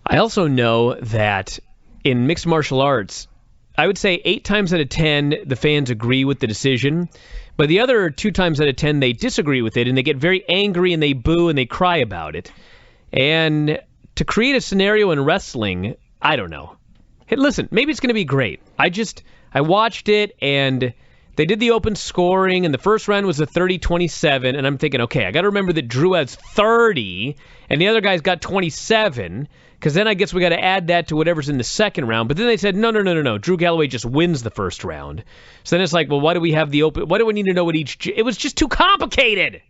I also know that in mixed martial arts, I would say 8 times out of 10, the fans agree with the decision. But the other 2 times out of 10, they disagree with it, and they get very angry, and they boo, and they cry about it. And to create a scenario in wrestling, I don't know. Hey, listen, maybe it's going to be great. I watched it, and they did the open scoring, and the first round was a 30-27, and I'm thinking, okay, I got to remember that Drew has 30, and the other guy's got 27, because then I guess we got to add that to whatever's in the second round. But then they said, no. Drew Galloway just wins the first round. So then it's like, well, why do we have the open? Why do we need to know what each? It was just too complicated.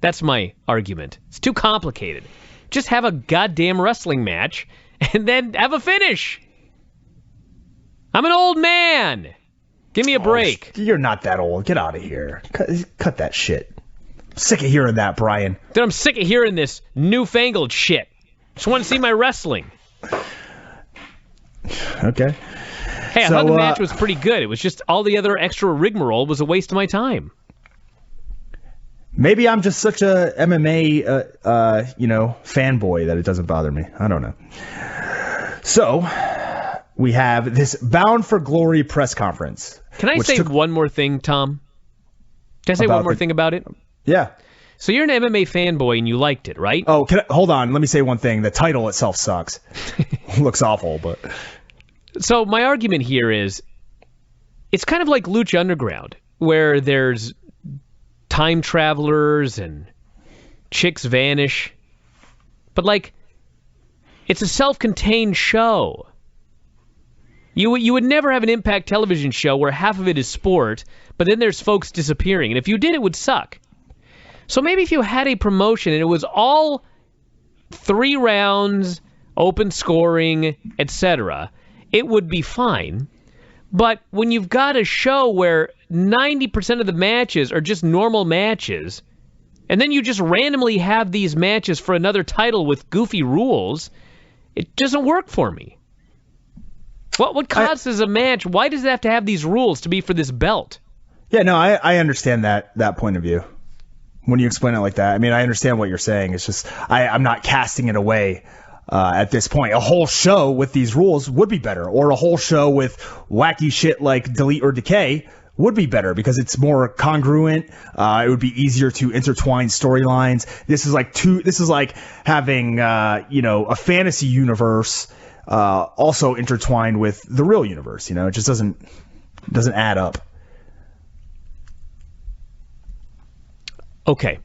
That's my argument. It's too complicated. Just have a goddamn wrestling match and then have a finish. I'm an old man. Give me a break. You're not that old. Get out of here. Cut that shit. I'm sick of hearing that, Bryan. Dude, I'm sick of hearing this newfangled shit. Just want to see my wrestling. Okay. Hey, I thought the match was pretty good. It was just all the other extra rigmarole was a waste of my time. Maybe I'm just such a MMA, fanboy that it doesn't bother me. I don't know. So, we have this Bound for Glory press conference. Can I say one more thing, Tom? Can I say one more thing about it? Yeah. So you're an MMA fanboy and you liked it, right? Oh, hold on. Let me say one thing. The title itself sucks. Looks awful, but... So my argument here is, it's kind of like Lucha Underground, where there's time travelers and chicks vanish. But, like, it's a self-contained show. You would never have an Impact television show where half of it is sport, but then there's folks disappearing. And if you did, it would suck. So maybe if you had a promotion and it was all 3 rounds, open scoring, etc., it would be fine. But when you've got a show where 90% of the matches are just normal matches, and then you just randomly have these matches for another title with goofy rules, it doesn't work for me. What causes a match? Why does it have to have these rules to be for this belt? Yeah, no, I understand that point of view. When you explain it like that, I mean, I understand what you're saying. It's just I'm not casting it away at this point. A whole show with these rules would be better, or a whole show with wacky shit like Delete or Decay would be better because it's more congruent. It would be easier to intertwine storylines. This is like having a fantasy universe also intertwined with the real universe. It just doesn't add up. Okay.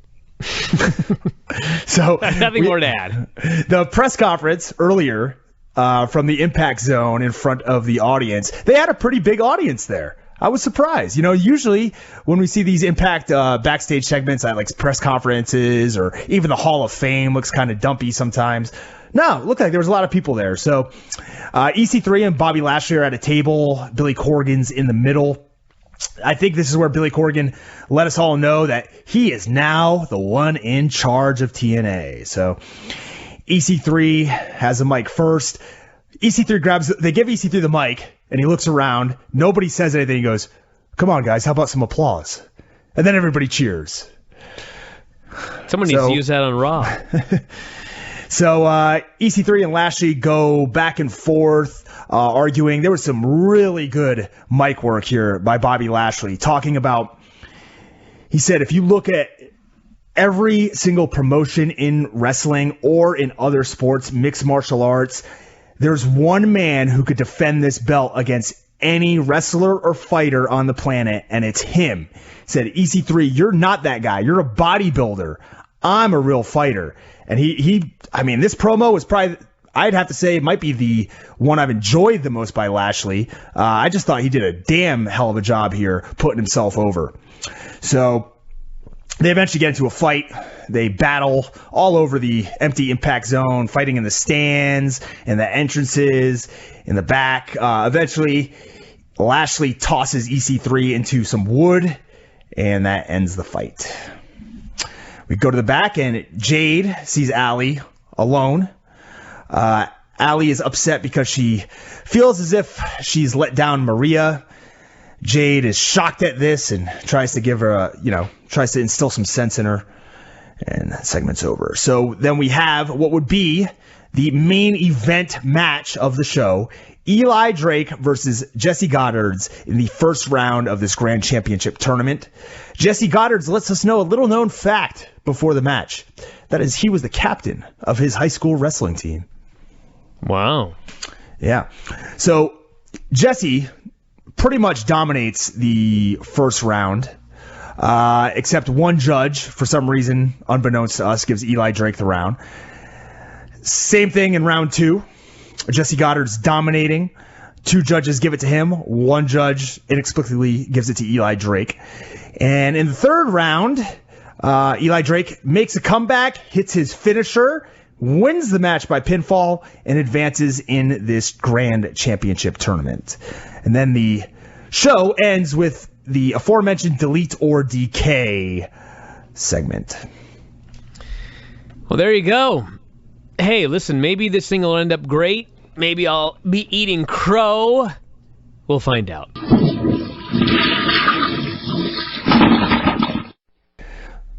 So nothing more to add. The press conference earlier from the Impact Zone in front of the audience, they had a pretty big audience there. I was surprised. Usually when we see these Impact backstage segments at like press conferences or even the Hall of Fame looks kind of dumpy sometimes. No, it looked like there was a lot of people there. So EC3 and Bobby Lashley are at a table. Billy Corgan's in the middle. I think this is where Billy Corgan let us all know that he is now the one in charge of TNA. So EC3 has a mic first. They give EC3 the mic, and he looks around. Nobody says anything. He goes, "Come on, guys, how about some applause?" And then everybody cheers. Someone needs to use that on Raw. So EC3 and Lashley go back and forth, arguing. There was some really good mic work here by Bobby Lashley, talking about, he said, if you look at every single promotion in wrestling or in other sports, mixed martial arts, there's one man who could defend this belt against any wrestler or fighter on the planet, and it's him. He said, EC3, you're not that guy. You're a bodybuilder. I'm a real fighter. And this promo was probably, I'd have to say, it might be the one I've enjoyed the most by Lashley. I just thought he did a damn hell of a job here putting himself over. So they eventually get into a fight. They battle all over the empty Impact Zone, fighting in the stands, in the entrances, in the back. Eventually, Lashley tosses EC3 into some wood, and that ends the fight. We go to the back, and Jade sees Allie alone. Allie is upset because she feels as if she's let down Maria. Jade is shocked at this and tries to give her tries to instill some sense in her. And that segment's over. So then we have what would be the main event match of the show. Eli Drake versus Jesse Godderz in the first round of this Grand Championship tournament. Jesse Godderz lets us know a little known fact before the match. That is, he was the captain of his high school wrestling team. Wow. Yeah. So Jesse pretty much dominates the first round, except one judge, for some reason, unbeknownst to us, gives Eli Drake the round. Same thing in round 2. Jesse Godderz dominating. 2 judges give it to him. 1 judge inexplicably gives it to Eli Drake. And in the third round, Eli Drake makes a comeback, hits his finisher, wins the match by pinfall, and advances in this Grand Championship tournament. And then the show ends with the aforementioned Delete or Decay segment. Well, there you go. Hey, listen, maybe this thing will end up great. Maybe I'll be eating crow. We'll find out.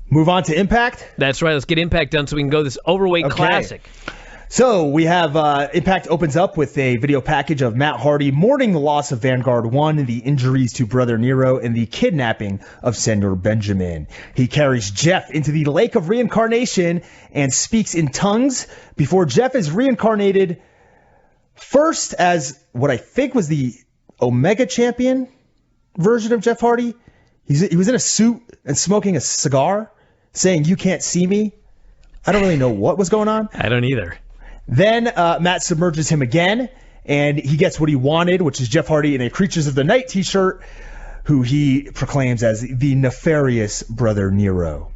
Move on to Impact? That's right. Let's get Impact done so we can go this Overweight Classic. So we have Impact opens up with a video package of Matt Hardy mourning the loss of Vanguard 1, the injuries to Brother Nero, and the kidnapping of Senor Benjamin. He carries Jeff into the Lake of Reincarnation and speaks in tongues before Jeff is reincarnated first as what I think was the Omega Champion version of Jeff Hardy. He was in a suit and smoking a cigar, saying, "You can't see me." I don't really know what was going on. I don't either. Then Matt submerges him again, and he gets what he wanted, which is Jeff Hardy in a Creatures of the Night t-shirt, who he proclaims as the nefarious brother Nero.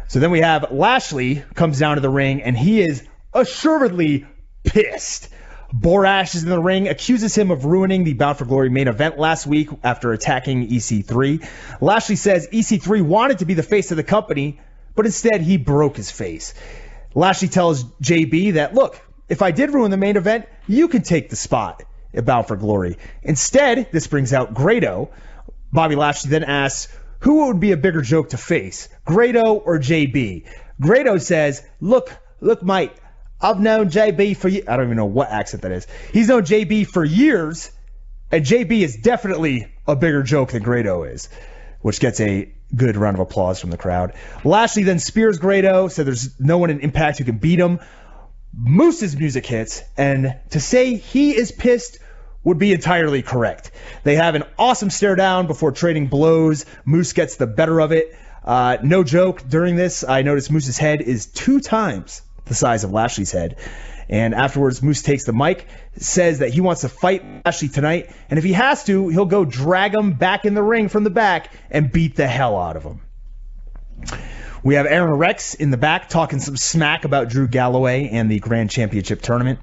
So then we have Lashley comes down to the ring, and he is assuredly pissed. Borash is in the ring, accuses him of ruining the Bound for Glory main event last week after attacking EC3. Lashley says EC3 wanted to be the face of the company, but instead he broke his face. Lashley tells JB that, look, if I did ruin the main event, you can take the spot at Bound for Glory. Instead, this brings out Grado. Bobby Lashley then asks, who would be a bigger joke to face, Grado or JB? Grado says, look, Mike, I've known JB for years. I don't even know what accent that is. He's known JB for years, and JB is definitely a bigger joke than Grado is, which gets a good round of applause from the crowd. Lashley then spears Grado, so there's no one in Impact who can beat him. Moose's music hits, and to say he is pissed would be entirely correct. They have an awesome stare down before trading blows. Moose gets the better of it. No joke, during this, I noticed Moose's head is 2 times the size of Lashley's head. And afterwards, Moose takes the mic, says that he wants to fight Lashley tonight, and if he has to, he'll go drag him back in the ring from the back and beat the hell out of him. We have Aron Rex in the back talking some smack about Drew Galloway and the Grand Championship tournament.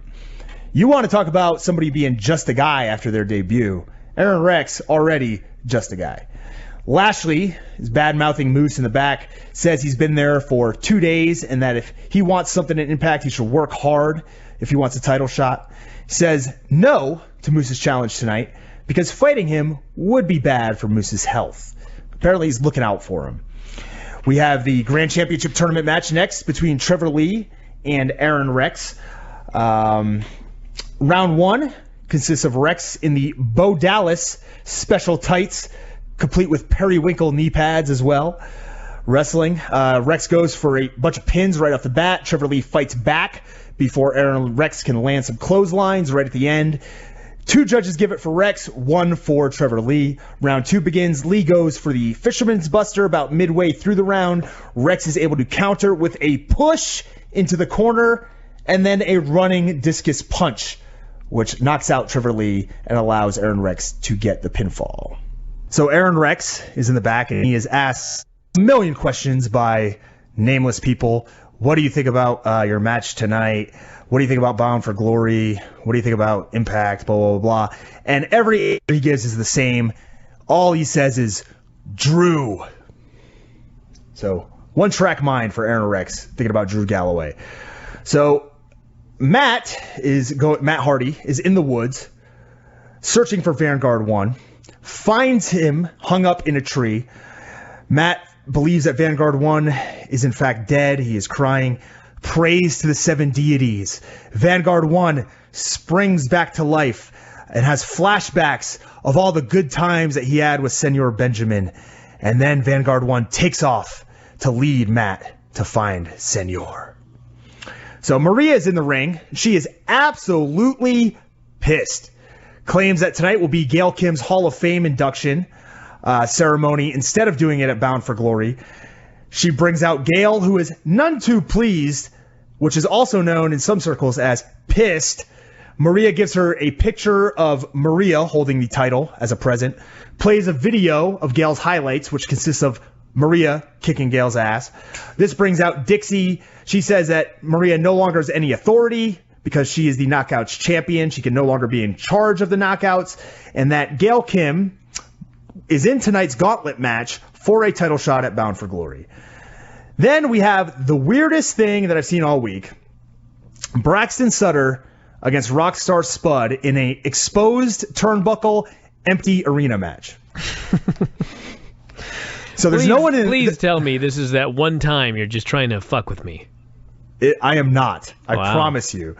You want to talk about somebody being just a guy after their debut. Aron Rex, already just a guy. Lashley is bad-mouthing Moose in the back, says he's been there for 2 days and that if he wants something in Impact, he should work hard if he wants a title shot. He says no to Moose's challenge tonight because fighting him would be bad for Moose's health. Apparently he's looking out for him. We have the Grand Championship tournament match next between Trevor Lee and Aron Rex. Round 1 consists of Rex in the Bo Dallas special tights, complete with periwinkle knee pads as well. Wrestling. Rex goes for a bunch of pins right off the bat. Trevor Lee fights back before Aron Rex can land some clotheslines right at the end. 2 judges give it for Rex, 1 for Trevor Lee. Round 2 begins. Lee goes for the Fisherman's Buster about midway through the round. Rex is able to counter with a push into the corner and then a running discus punch, which knocks out Trevor Lee and allows Aron Rex to get the pinfall. So Aron Rex is in the back, and he is asked a million questions by nameless people. What do you think about your match tonight? What do you think about Bound for Glory? What do you think about Impact? Blah, blah, blah, blah. And every answer he gives is the same. All he says is, Drew. So, one-track mind for Aron Rex, thinking about Drew Galloway. So, Matt Hardy is in the woods, searching for Vanguard 1. Finds him hung up in a tree. Matt believes that Vanguard 1 is in fact dead. He is crying. Praise to the 7 deities. Vanguard 1 springs back to life and has flashbacks of all the good times that he had with Senor Benjamin. And then Vanguard 1 takes off to lead Matt to find Senor. So Maria is in the ring. She is absolutely pissed. Claims that tonight will be Gail Kim's Hall of Fame induction ceremony instead of doing it at Bound for Glory. She brings out Gail, who is none too pleased, which is also known in some circles as pissed. Maria gives her a picture of Maria holding the title as a present, plays a video of Gail's highlights, which consists of Maria kicking Gail's ass. This brings out Dixie. She says that Maria no longer has any authority because she is the Knockouts champion. She can no longer be in charge of the Knockouts, and that Gail Kim is in tonight's Gauntlet match for a title shot at Bound for Glory. Then we have the weirdest thing that I've seen all week. Braxton Sutter against Rockstar Spud in a exposed turnbuckle empty arena match. So there's no one in... Please tell me this is that one time you're just trying to fuck with me. I am not. I promise you.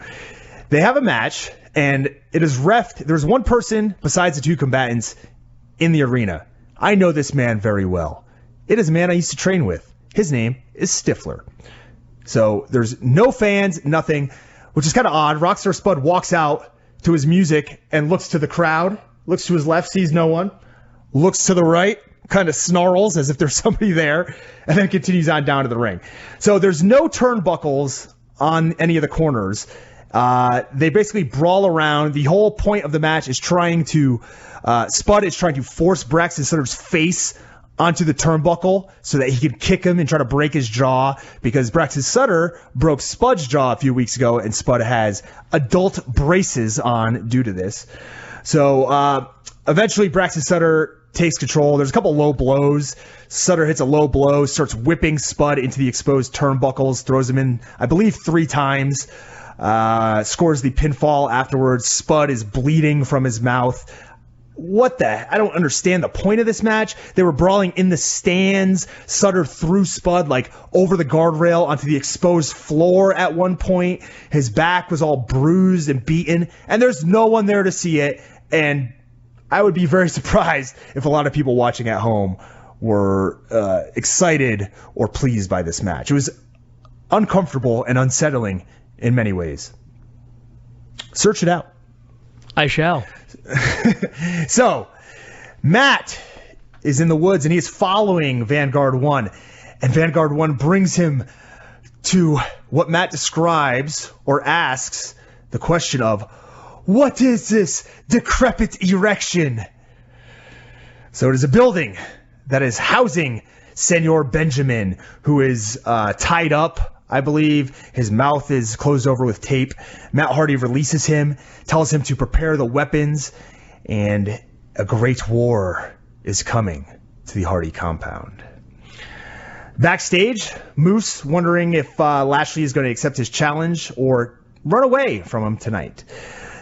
They have a match, and it is reffed. There's one person besides the 2 combatants in the arena. I know this man very well. It is a man I used to train with. His name is Stifler. So there's no fans, nothing, which is kind of odd. Rockstar Spud walks out to his music and looks to the crowd, looks to his left, sees no one, looks to the right, kind of snarls as if there's somebody there, and then continues on down to the ring. So there's no turnbuckles on any of the corners. They basically brawl around. The whole point of the match is trying to Spud is trying to force Braxton Sutter's face onto the turnbuckle so that he can kick him and try to break his jaw, because Braxton Sutter broke Spud's jaw a few weeks ago, and Spud has adult braces on due to this. So eventually Braxton Sutter takes control. There's a couple low blows. Sutter hits a low blow, starts whipping Spud into the exposed turnbuckles, throws him in, I believe, 3 times. Scores the pinfall afterwards. Spud is bleeding from his mouth. I don't understand the point of this match. They were brawling in the stands. Sutter threw Spud over the guardrail onto the exposed floor at one point. His back was all bruised and beaten, and there's no one there to see it. And I would be very surprised if a lot of people watching at home were excited or pleased by this match. It was uncomfortable and unsettling in many ways. Search it out. I shall. So, Matt is in the woods and he is following Vanguard 1. And Vanguard 1 brings him to what Matt describes or asks the question of, what is this decrepit erection? So it is a building that is housing Senor Benjamin, who is tied up. I believe his mouth is closed over with tape. Matt Hardy releases him, tells him to prepare the weapons, and a great war is coming to the Hardy compound. Backstage, Moose wondering if Lashley is going to accept his challenge or run away from him tonight.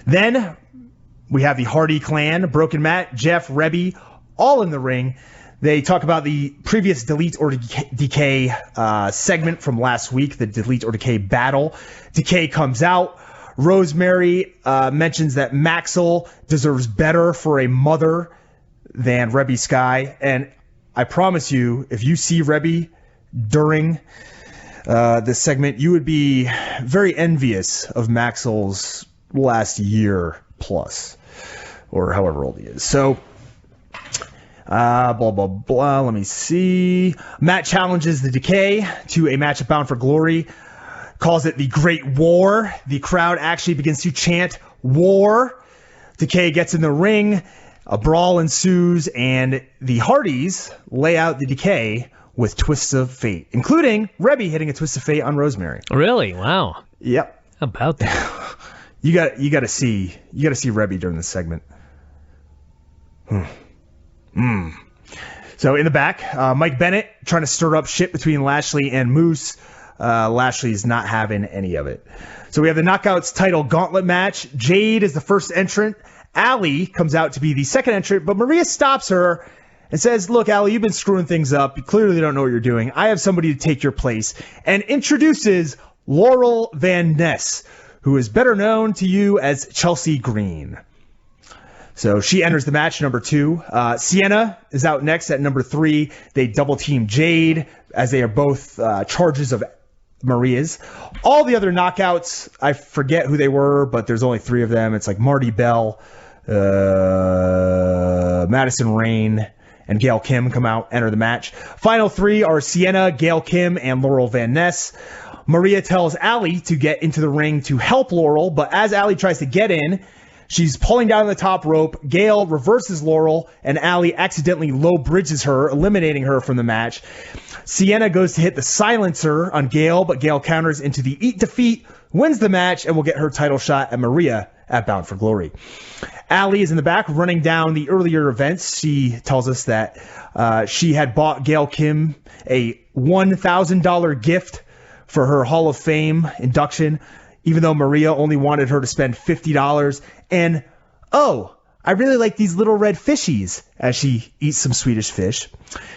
Then we have the Hardy clan, Broken Matt, Jeff, Rebby, all in the ring. They talk about the previous Delete or Decay segment from last week, the Delete or Decay battle. Decay comes out. Rosemary mentions that Maxwell deserves better for a mother than Rebby Sky. And I promise you, if you see Rebby during this segment, you would be very envious of Maxwell's last year plus, or however old he is. So, blah, blah, blah. Let me see. Matt challenges the Decay to a match at Bound for Glory. Calls it the Great War. The crowd actually begins to chant war. Decay gets in the ring. A brawl ensues, and the Hardys lay out the Decay with twists of fate, including Rebby hitting a twist of fate on Rosemary. Really? Wow. Yep. How about that? You got to see Rebby during this segment. So in the back, Mike Bennett trying to stir up shit between Lashley and Moose. Lashley's not having any of it. So we have the Knockouts title Gauntlet match. Jade is the first entrant. Allie comes out to be the second entrant, but Maria stops her and says, look, Allie, you've been screwing things up. You clearly don't know what you're doing. I have somebody to take your place. And introduces Laurel Van Ness, who is better known to you as Chelsea Green. So she enters the match, number 2. Sienna is out next at number 3. They double team Jade, as they are both charges of Maria's. All the other knockouts, I forget who they were, but there's only 3 of them. It's like Marty Bell, Madison Rain, and Gail Kim come out, enter the match. Final 3 are Sienna, Gail Kim, and Laurel Van Ness. Maria tells Allie to get into the ring to help Laurel, but as Allie tries to get in, she's pulling down the top rope. Gail reverses Laurel, and Allie accidentally low bridges her, eliminating her from the match. Sienna goes to hit the silencer on Gail, but Gail counters into the Eat Defeat, wins the match, and will get her title shot at Maria at Bound for Glory. Allie is in the back running down the earlier events. She tells us that she had bought Gail Kim a $1,000 gift for her Hall of Fame induction, even though Maria only wanted her to spend $50. And, oh, I really like these little red fishies, as she eats some Swedish fish.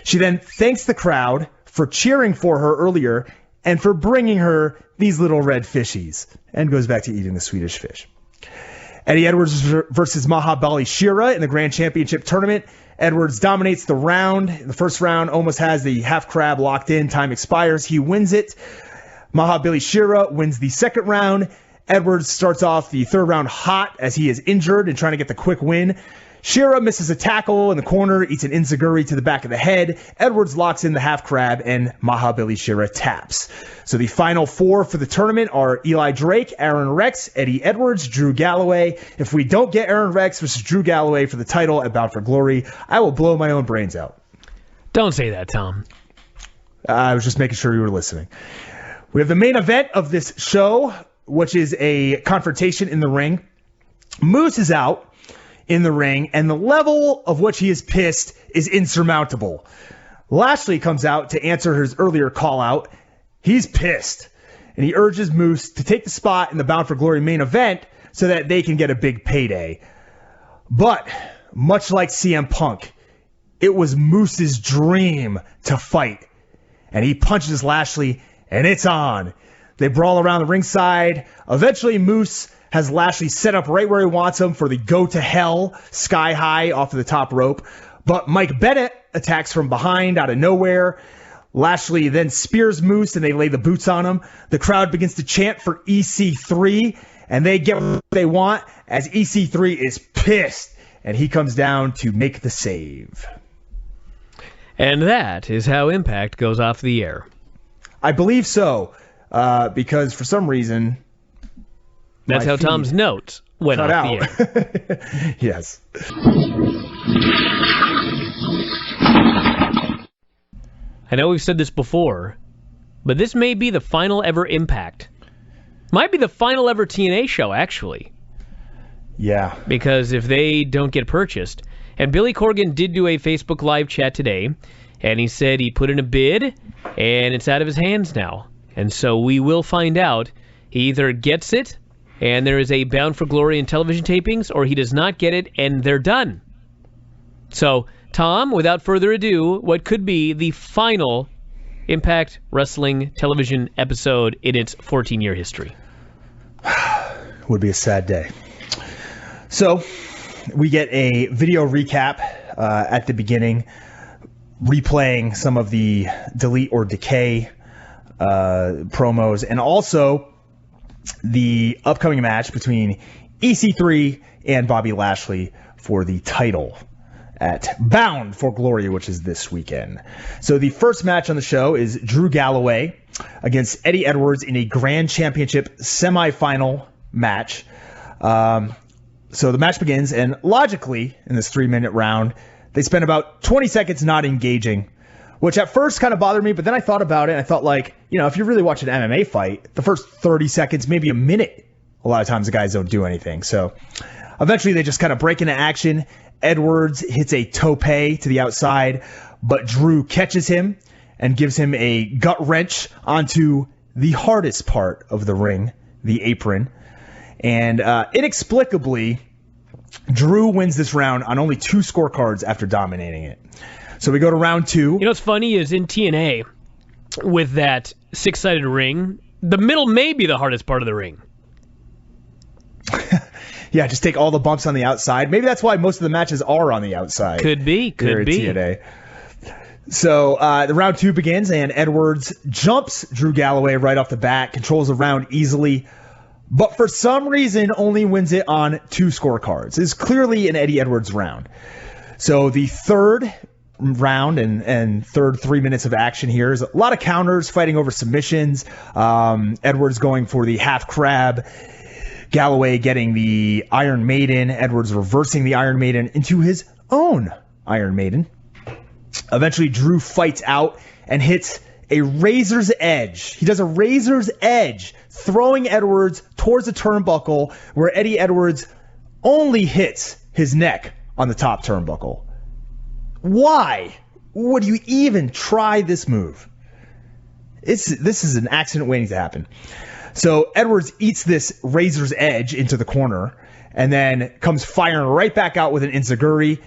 She then thanks the crowd for cheering for her earlier and for bringing her these little red fishies, and goes back to eating the Swedish fish. Eddie Edwards versus Mahabali Shera in the Grand Championship Tournament. Edwards dominates the round. In the first round, almost has the half crab locked in. Time expires. He wins it. Mahabali Shera wins the second round. Edwards starts off the third round hot as he is injured and trying to get the quick win. Shera misses a tackle in the corner, eats an enziguri to the back of the head. Edwards locks in the half crab, and Mahabali Shera taps. So the final 4 for the tournament are Eli Drake, Aron Rex, Eddie Edwards, Drew Galloway. If we don't get Aron Rex versus Drew Galloway for the title at Bound for Glory, I will blow my own brains out. Don't say that, Tom. I was just making sure you were listening. We have the main event of this show, which is a confrontation in the ring. Moose is out in the ring, and the level of which he is pissed is insurmountable. Lashley comes out to answer his earlier call out. He's pissed, and he urges Moose to take the spot in the Bound for Glory main event so that they can get a big payday. But, much like CM Punk, it was Moose's dream to fight, and he punches Lashley, and it's on. They brawl around the ringside. Eventually, Moose has Lashley set up right where he wants him for the go to hell sky high off of the top rope. But Mike Bennett attacks from behind out of nowhere. Lashley then spears Moose, and they lay the boots on him. The crowd begins to chant for EC3, and they get what they want as EC3 is pissed, and he comes down to make the save. And that is how Impact goes off the air. I believe so, because for some reason... That's how Tom's notes went off the air. Yes. I know we've said this before, but this may be the final ever Impact. Might be the final ever TNA show, actually. Yeah. Because if they don't get purchased... And Billy Corgan did do a Facebook Live chat today, and he said he put in a bid, and it's out of his hands now. And so we will find out. He either gets it, and there is a Bound for Glory in television tapings, or he does not get it, and they're done. So, Tom, without further ado, what could be the final Impact Wrestling television episode in its 14-year history? Would be a sad day. So... we get a video recap at the beginning, replaying some of the Delete or Decay promos, and also the upcoming match between EC3 and Bobby Lashley for the title at Bound for Glory, which is this weekend. So the first match on the show is Drew Galloway against Eddie Edwards in a Grand Championship semifinal match. So the match begins, and logically, in this 3-minute round, they spend about 20 seconds not engaging, which at first kind of bothered me, but then I thought about it, and I thought, like, you know, if you really watch an MMA fight, the first 30 seconds, maybe a minute, a lot of times the guys don't do anything. So eventually they just kind of break into action. Edwards hits a tope to the outside, but Drew catches him and gives him a gut wrench onto the hardest part of the ring, the apron. And inexplicably, Drew wins this round on only 2 scorecards after dominating it. So we go to round 2. You know what's funny is in TNA, with that 6-sided ring, the middle may be the hardest part of the ring. Yeah, just take all the bumps on the outside. Maybe that's why most of the matches are on the outside. Could be. TNA. So the round 2 begins, and Edwards jumps Drew Galloway right off the bat, controls the round easily, but for some reason only wins it on 2 scorecards. It's clearly an Eddie Edwards round. So the third round and third 3 minutes of action here is a lot of counters, fighting over submissions. Edwards going for the half crab. Galloway getting the Iron Maiden. Edwards reversing the Iron Maiden into his own Iron Maiden. Eventually, Drew fights out and hits a razor's edge. He does a razor's edge, throwing Edwards towards the turnbuckle where Eddie Edwards only hits his neck on the top turnbuckle. Why would you even try this move? This is an accident waiting to happen. So Edwards eats this razor's edge into the corner and then comes firing right back out with an enziguri.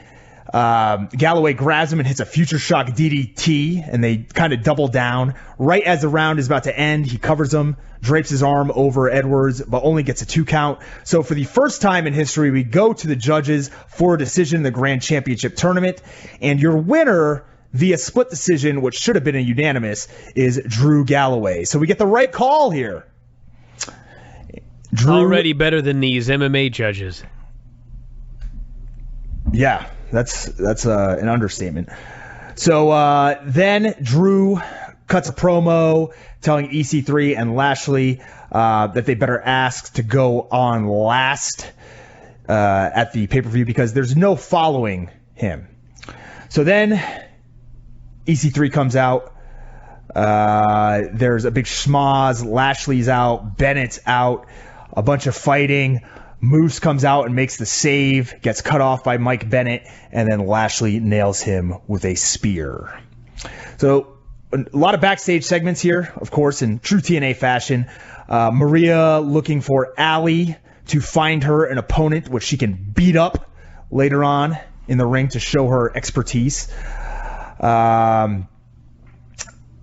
Galloway grabs him and hits a future shock DDT, and they kind of double down. Right as the round is about to end, he covers him, drapes his arm over Edwards, but only gets a 2 count. So for the first time in history, we go to the judges for a decision in the Grand Championship tournament, and your winner via split decision, which should have been a unanimous, is Drew Galloway. So we get the right call here. Drew, already better than these MMA judges. Yeah, that's an understatement. So then Drew cuts a promo telling EC3 and Lashley that they better ask to go on last at the pay-per-view because there's no following him. So then EC3 comes out. There's a big schmoz. Lashley's out. Bennett's out. A bunch of fighting. Moose comes out and makes the save. Gets cut off by Mike Bennett. And then Lashley nails him with a spear. So a lot of backstage segments here, of course, in true TNA fashion. Maria looking for Allie to find her an opponent which she can beat up later on in the ring to show her expertise.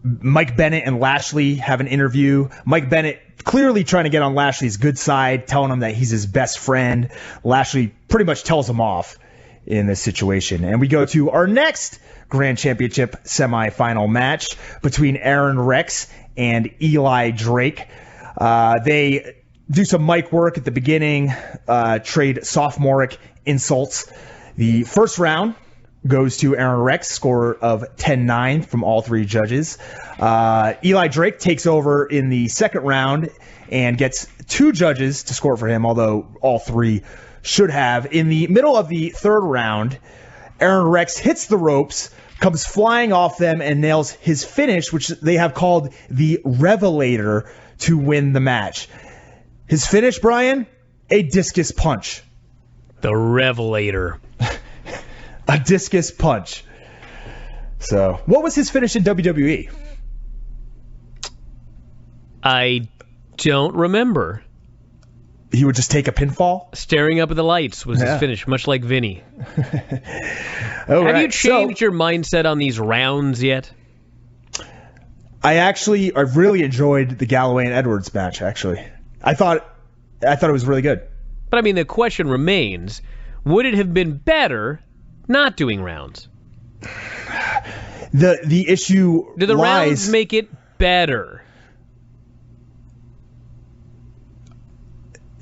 Mike Bennett and Lashley have an interview. Mike Bennett clearly trying to get on Lashley's good side, telling him that he's his best friend. Lashley pretty much tells him off in this situation. And we go to our next Grand Championship semifinal match between Aron Rex and Eli Drake. They do some mic work at the beginning, trade sophomoric insults. The first round goes to Aron Rex, score of 10-9 from all three judges. Eli Drake takes over in the second round and gets two judges to score for him, although all three should have. In the middle of the third round, Aron Rex hits the ropes, comes flying off them, and nails his finish, which they have called the Revelator, to win the match. His finish, Brian? A discus punch. The Revelator. A discus punch. So, what was his finish in WWE? I don't remember. He would just take a pinfall? Staring up at the lights was his finish, much like Vinny. Have you changed your mindset on these rounds yet? I really enjoyed the Galloway and Edwards match, actually. I thought it was really good. But I mean, the question remains, would it have been better not doing rounds? The issue do the rounds make it better?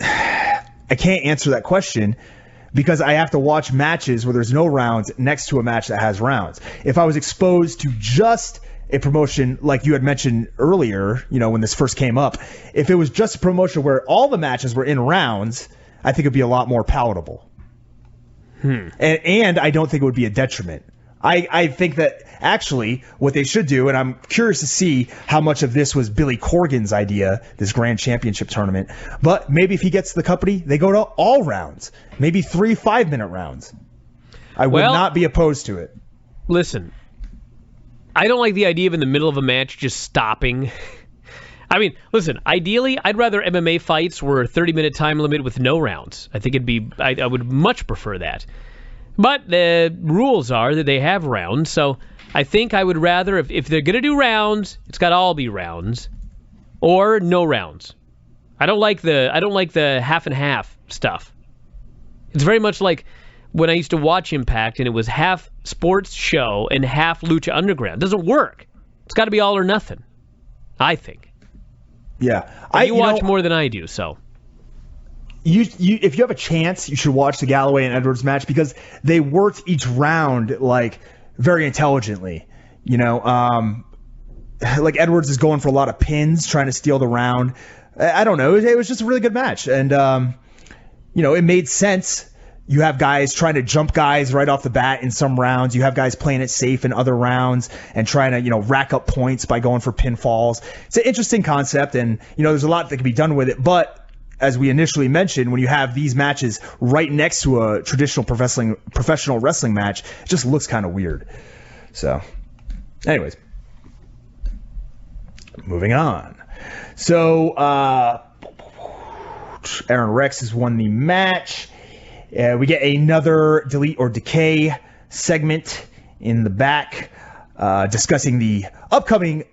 I can't answer that question because I have to watch matches where there's no rounds next to a match that has rounds. If I was exposed to just a promotion like you had mentioned earlier, when this first came up, if it was just a promotion where all the matches were in rounds, I think it'd be a lot more palatable. And I don't think it would be a detriment. I think that actually what they should do, and I'm curious to see how much of this was Billy Corgan's idea, this Grand Championship tournament, but maybe if he gets the company, they go to all rounds, maybe 3 5-minute rounds. I would not be opposed to it. Listen, I don't like the idea of in the middle of a match just stopping. I mean, listen, ideally, I'd rather MMA fights were a 30-minute time limit with no rounds. I think I would much prefer that. But the rules are that they have rounds, so I think I would rather, if they're going to do rounds, it's got to all be rounds, or no rounds. I don't like the half and half stuff. It's very much like when I used to watch Impact, and it was half sports show and half Lucha Underground. It doesn't work. It's got to be all or nothing, I think. Yeah. You watch more than I do, so. If you have a chance, you should watch the Galloway and Edwards match because they worked each round like very intelligently. Like Edwards is going for a lot of pins, trying to steal the round. I don't know. It was just a really good match, and it made sense. You have guys trying to jump guys right off the bat in some rounds. You have guys playing it safe in other rounds and trying to, rack up points by going for pinfalls. It's an interesting concept, and, there's a lot that can be done with it. But as we initially mentioned, when you have these matches right next to a traditional professional wrestling match, it just looks kind of weird. So, anyways, moving on. So, Aron Rex has won the match. We get another Delete or Decay segment in the back discussing the upcoming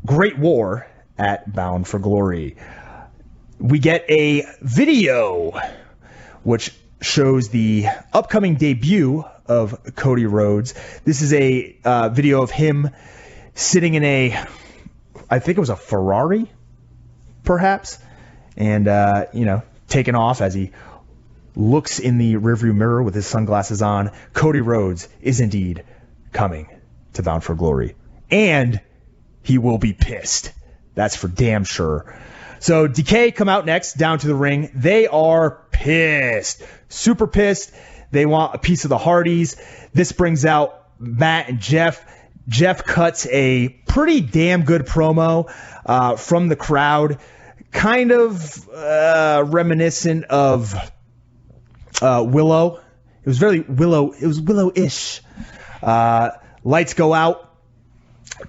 Great War at Bound for Glory. We get a video which shows the upcoming debut of Cody Rhodes. This is a video of him sitting in I think it was a Ferrari, perhaps, and, taking off as he looks in the rearview mirror with his sunglasses on. Cody Rhodes is indeed coming to Bound for Glory. And he will be pissed. That's for damn sure. So Decay come out next, down to the ring. They are pissed. Super pissed. They want a piece of the Hardys. This brings out Matt and Jeff. Jeff cuts a pretty damn good promo from the crowd. Kind of reminiscent of Willow. It was very Willow. It was Willow-ish. Lights go out.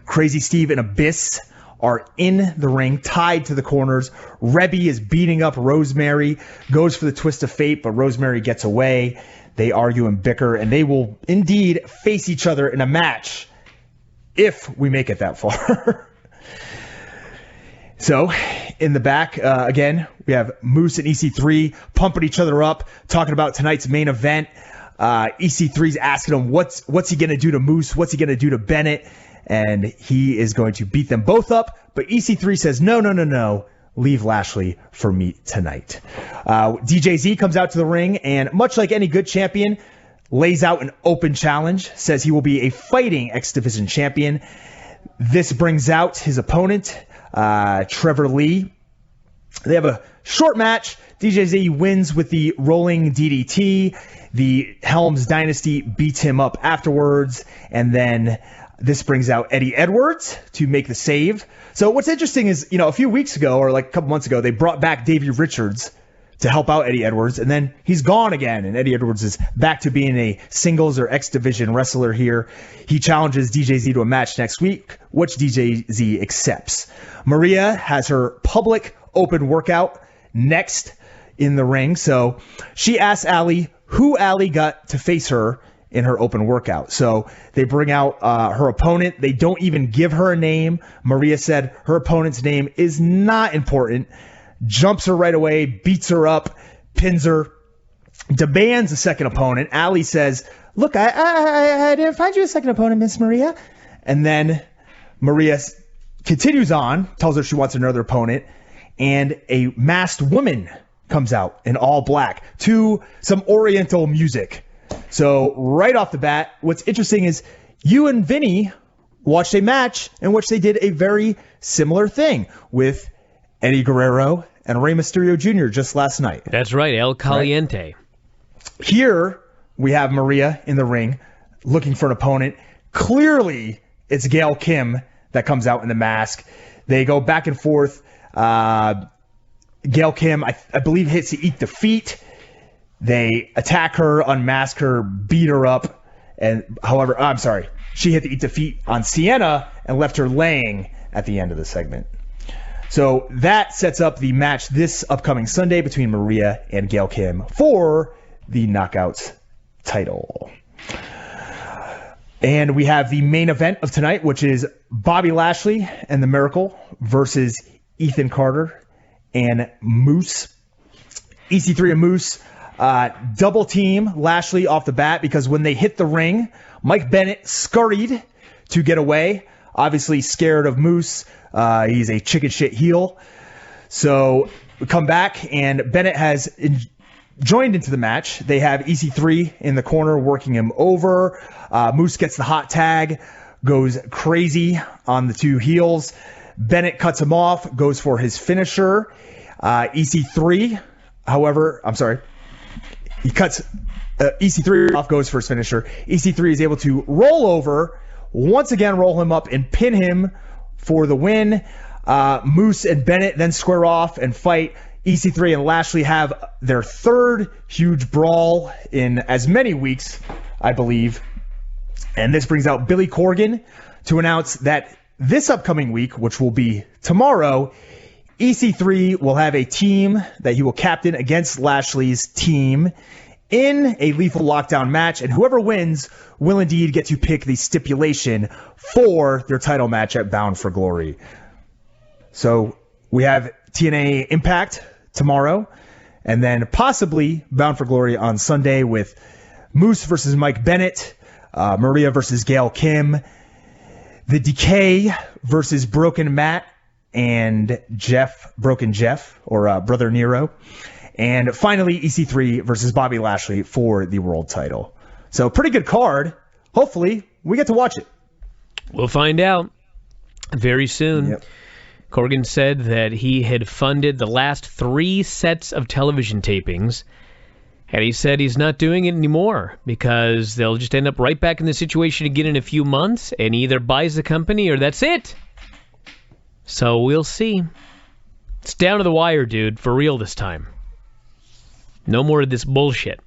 Crazy Steve and Abyss are in the ring, tied to the corners. Rebby is beating up Rosemary, goes for the twist of fate, but Rosemary gets away. They argue and bicker, and they will indeed face each other in a match if we make it that far. So, in the back, again, we have Moose and EC3 pumping each other up, talking about tonight's main event. EC3's asking him, what's he going to do to Moose? What's he going to do to Bennett? And he is going to beat them both up. But EC3 says, no. Leave Lashley for me tonight. DJZ comes out to the ring, and much like any good champion, lays out an open challenge, says he will be a fighting X Division champion. This brings out his opponent, Trevor Lee. They have a short match. DJZ wins with the rolling DDT. The Helms Dynasty beats him up afterwards, and then this brings out Eddie Edwards to make the save. So what's interesting is, a few weeks ago, or like a couple months ago, they brought back Davey Richards to help out Eddie Edwards, and then he's gone again, and Eddie Edwards is back to being a singles or X Division wrestler here. He challenges DJZ to a match next week, which DJZ accepts. Maria has her public open workout next in the ring, so she asks Allie who Allie got to face her in her open workout. So they bring out her opponent. They don't even give her a name. Maria said her opponent's name is not important. Jumps her right away, beats her up, pins her, demands a second opponent. Allie says, look, I didn't find you a second opponent, Miss Maria. And then Maria continues on, tells her she wants another opponent, and a masked woman comes out in all black to some Oriental music. So right off the bat, what's interesting is you and Vinny watched a match in which they did a very similar thing with Eddie Guerrero and Rey Mysterio Jr. just last night. That's right, El Caliente. Right? Here we have Maria in the ring looking for an opponent. Clearly, it's Gail Kim that comes out in the mask. They go back and forth. Gail Kim, I believe, hits the Eat the Feet. They attack her, unmask her, beat her up, and she hit the Eat the Feet on Sienna and left her laying at the end of the segment. So that sets up the match this upcoming Sunday between Maria and Gail Kim for the Knockouts title. And we have the main event of tonight, which is Bobby Lashley and the Miracle versus Ethan Carter and Moose. EC3 and Moose double team Lashley off the bat because when they hit the ring, Mike Bennett scurried to get away. Obviously scared of Moose. He's a chicken shit heel. So we come back and Bennett has joined into the match. They have EC3 in the corner working him over. Moose gets the hot tag, goes crazy on the two heels. Bennett cuts him off, goes for his finisher. EC3, however, he cuts EC3 off, goes for his finisher. EC3 is able to roll over, once again roll him up and pin him for the win. Moose and Bennett then square off and fight. EC3 and Lashley have their third huge brawl in as many weeks, I believe. And this brings out Billy Corgan to announce that this upcoming week, which will be tomorrow, EC3 will have a team that he will captain against Lashley's team in a lethal lockdown match, and whoever wins will indeed get to pick the stipulation for their title match at Bound for Glory. So we have TNA Impact tomorrow, and then possibly Bound for Glory on Sunday with Moose versus Mike Bennett, Maria versus Gail Kim, the Decay versus Broken Matt and Broken Jeff, or Brother Nero. And finally, EC3 versus Bobby Lashley for the world title. So pretty good card. Hopefully, we get to watch it. We'll find out very soon. Yep. Corgan said that he had funded the last 3 sets of television tapings, and he said he's not doing it anymore because they'll just end up right back in the situation again in a few months, and he either buys the company or that's it. So we'll see. It's down to the wire, dude, for real this time. No more of this bullshit.